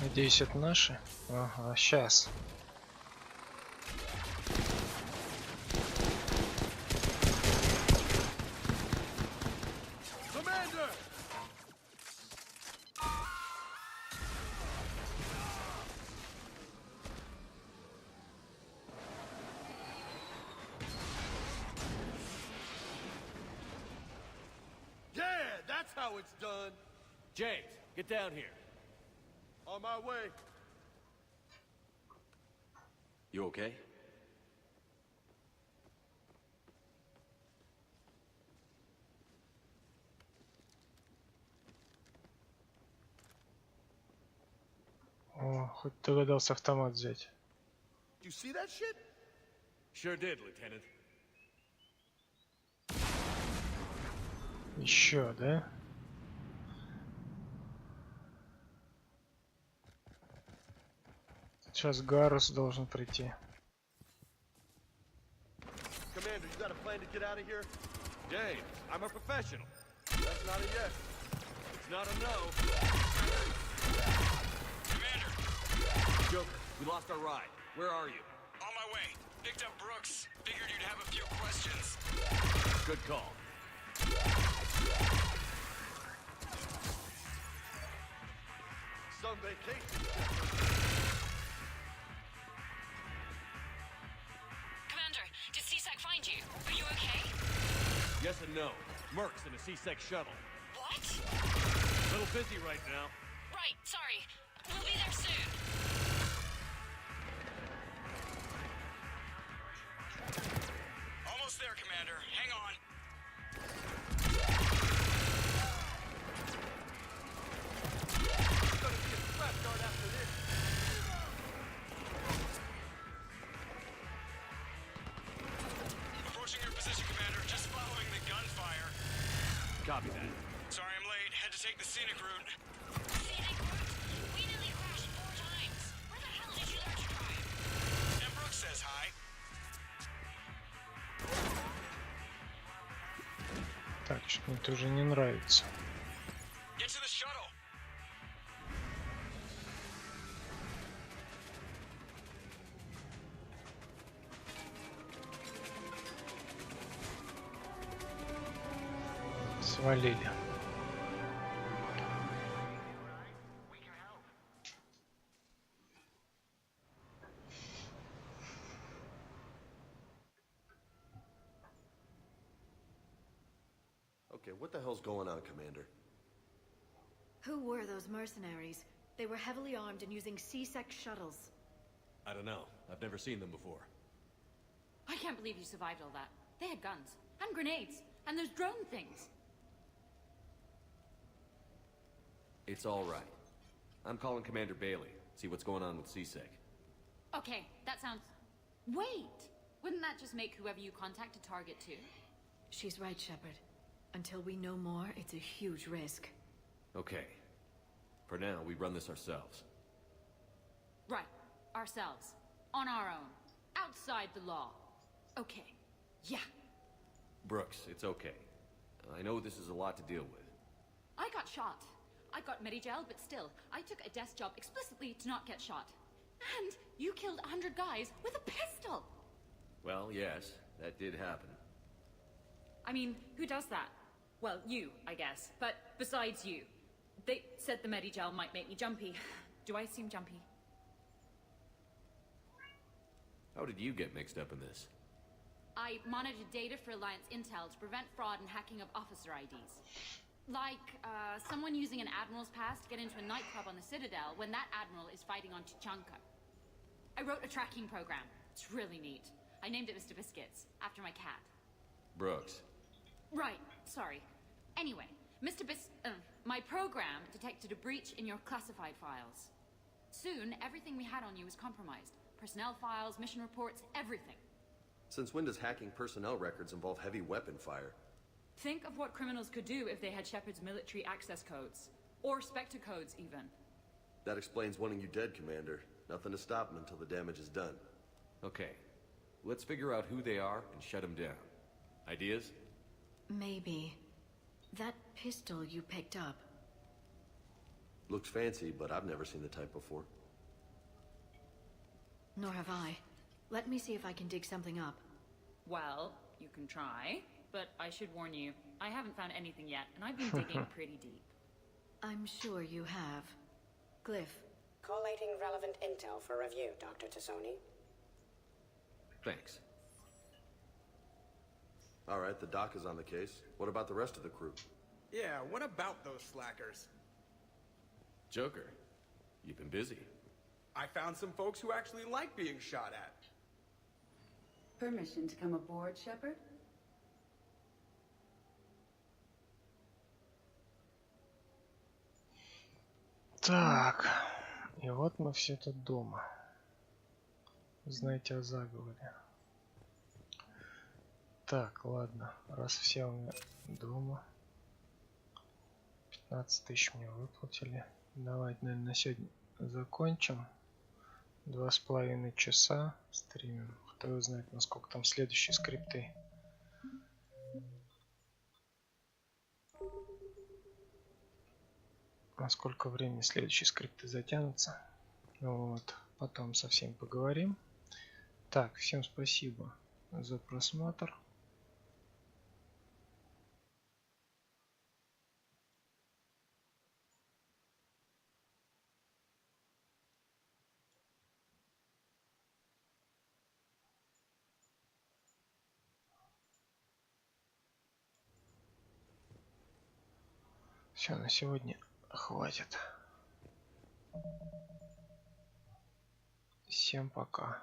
Надеюсь, это наши? Ага, сейчас. It's done. James, get down here. On my way. You okay? О, хоть догадался автомат взять. You see that shit? Sure did, Lieutenant. Еще, да? Сейчас Гарус должен прийти. Commander, you got a plan to get out of here? James, I'm a professional. That's not a yes. It's not a no. Commander! Joker, we lost our ride. Where are you? On my way. Picked up Brooks. Figured you'd have a few questions. Good call. Some vacation. Commander, did CSAC find you? Are you okay? Yes and no. Merc's in a C-Sec shuttle. What? A little busy right now. Right, sorry. We'll be there soon. Almost there, Commander. Hang on. There's gonna be a trap guard after this. Approaching your position, Commander. Just following the gunfire. Copy that. Sorry I'm late. Had to take the scenic route. Scenic route? We nearly crashed 4 times. Where the hell did you learn to drive? And Brooks says hi. Так, что-то мне тоже не нравится. Get to the shuttle. Свалили. Okay, what the hell's going on, Commander? Who were those mercenaries? They were heavily armed and using C-Sec shuttles. I don't know. I've never seen them before. I can't believe you survived all that. They had guns, and grenades, and those drone things. It's all right. I'm calling Commander Bailey. See what's going on with CSEC. Okay, that sounds... Wait! Wouldn't that just make whoever you contact a target too? She's right, Shepard. Until we know more, it's a huge risk. Okay. For now, we run this ourselves. Right. Ourselves. On our own. Outside the law. Okay. Yeah. Brooks, it's okay. I know this is a lot to deal with. I got shot. I got Medigel, but still, I took a desk job explicitly to not get shot. And you killed 100 guys with a pistol! Well, yes, that did happen. I mean, who does that? Well, you, I guess. But besides you. They said the Medigel might make me jumpy. Do I seem jumpy? How did you get mixed up in this? I monitored data for Alliance intel to prevent fraud and hacking of officer IDs. Like, someone using an Admiral's pass to get into a nightclub on the Citadel when that Admiral is fighting on Tuchanka. I wrote a tracking program. It's really neat. I named it Mr. Biscuits, after my cat. Brooks. Right, sorry. Anyway, my program detected a breach in your classified files. Soon, everything we had on you was compromised. Personnel files, mission reports, everything. Since when does hacking personnel records involve heavy weapon fire? Think of what criminals could do if they had Shepard's military access codes. Or Spectre codes, even. That explains wanting you dead, Commander. Nothing to stop them until the damage is done. Okay. Let's figure out who they are and shut them down. Ideas? Maybe. That pistol you picked up. Looks fancy, but I've never seen the type before. Nor have I. Let me see if I can dig something up. Well, you can try. But I should warn you, I haven't found anything yet, and I've been digging pretty deep. I'm sure you have. Glyph. Collating relevant intel for review, Dr. Tassoni. Thanks. All right, the doc is on the case. What about the rest of the crew? Yeah, what about those slackers? Joker, you've been busy. I found some folks who actually like being shot at. Permission to come aboard, Shepard? Так, и вот мы все тут дома. Знаете о заговоре. Так, ладно, раз все у меня дома. 15 тысяч мне выплатили. Давайте, наверное, на сегодня закончим. 2,5 часа стримим. Кто знает, насколько там следующие скрипты. Насколько времени следующие скрипты затянутся. Вот. Потом совсем поговорим. Так, всем спасибо за просмотр. Все, на сегодня хватит. Всем пока.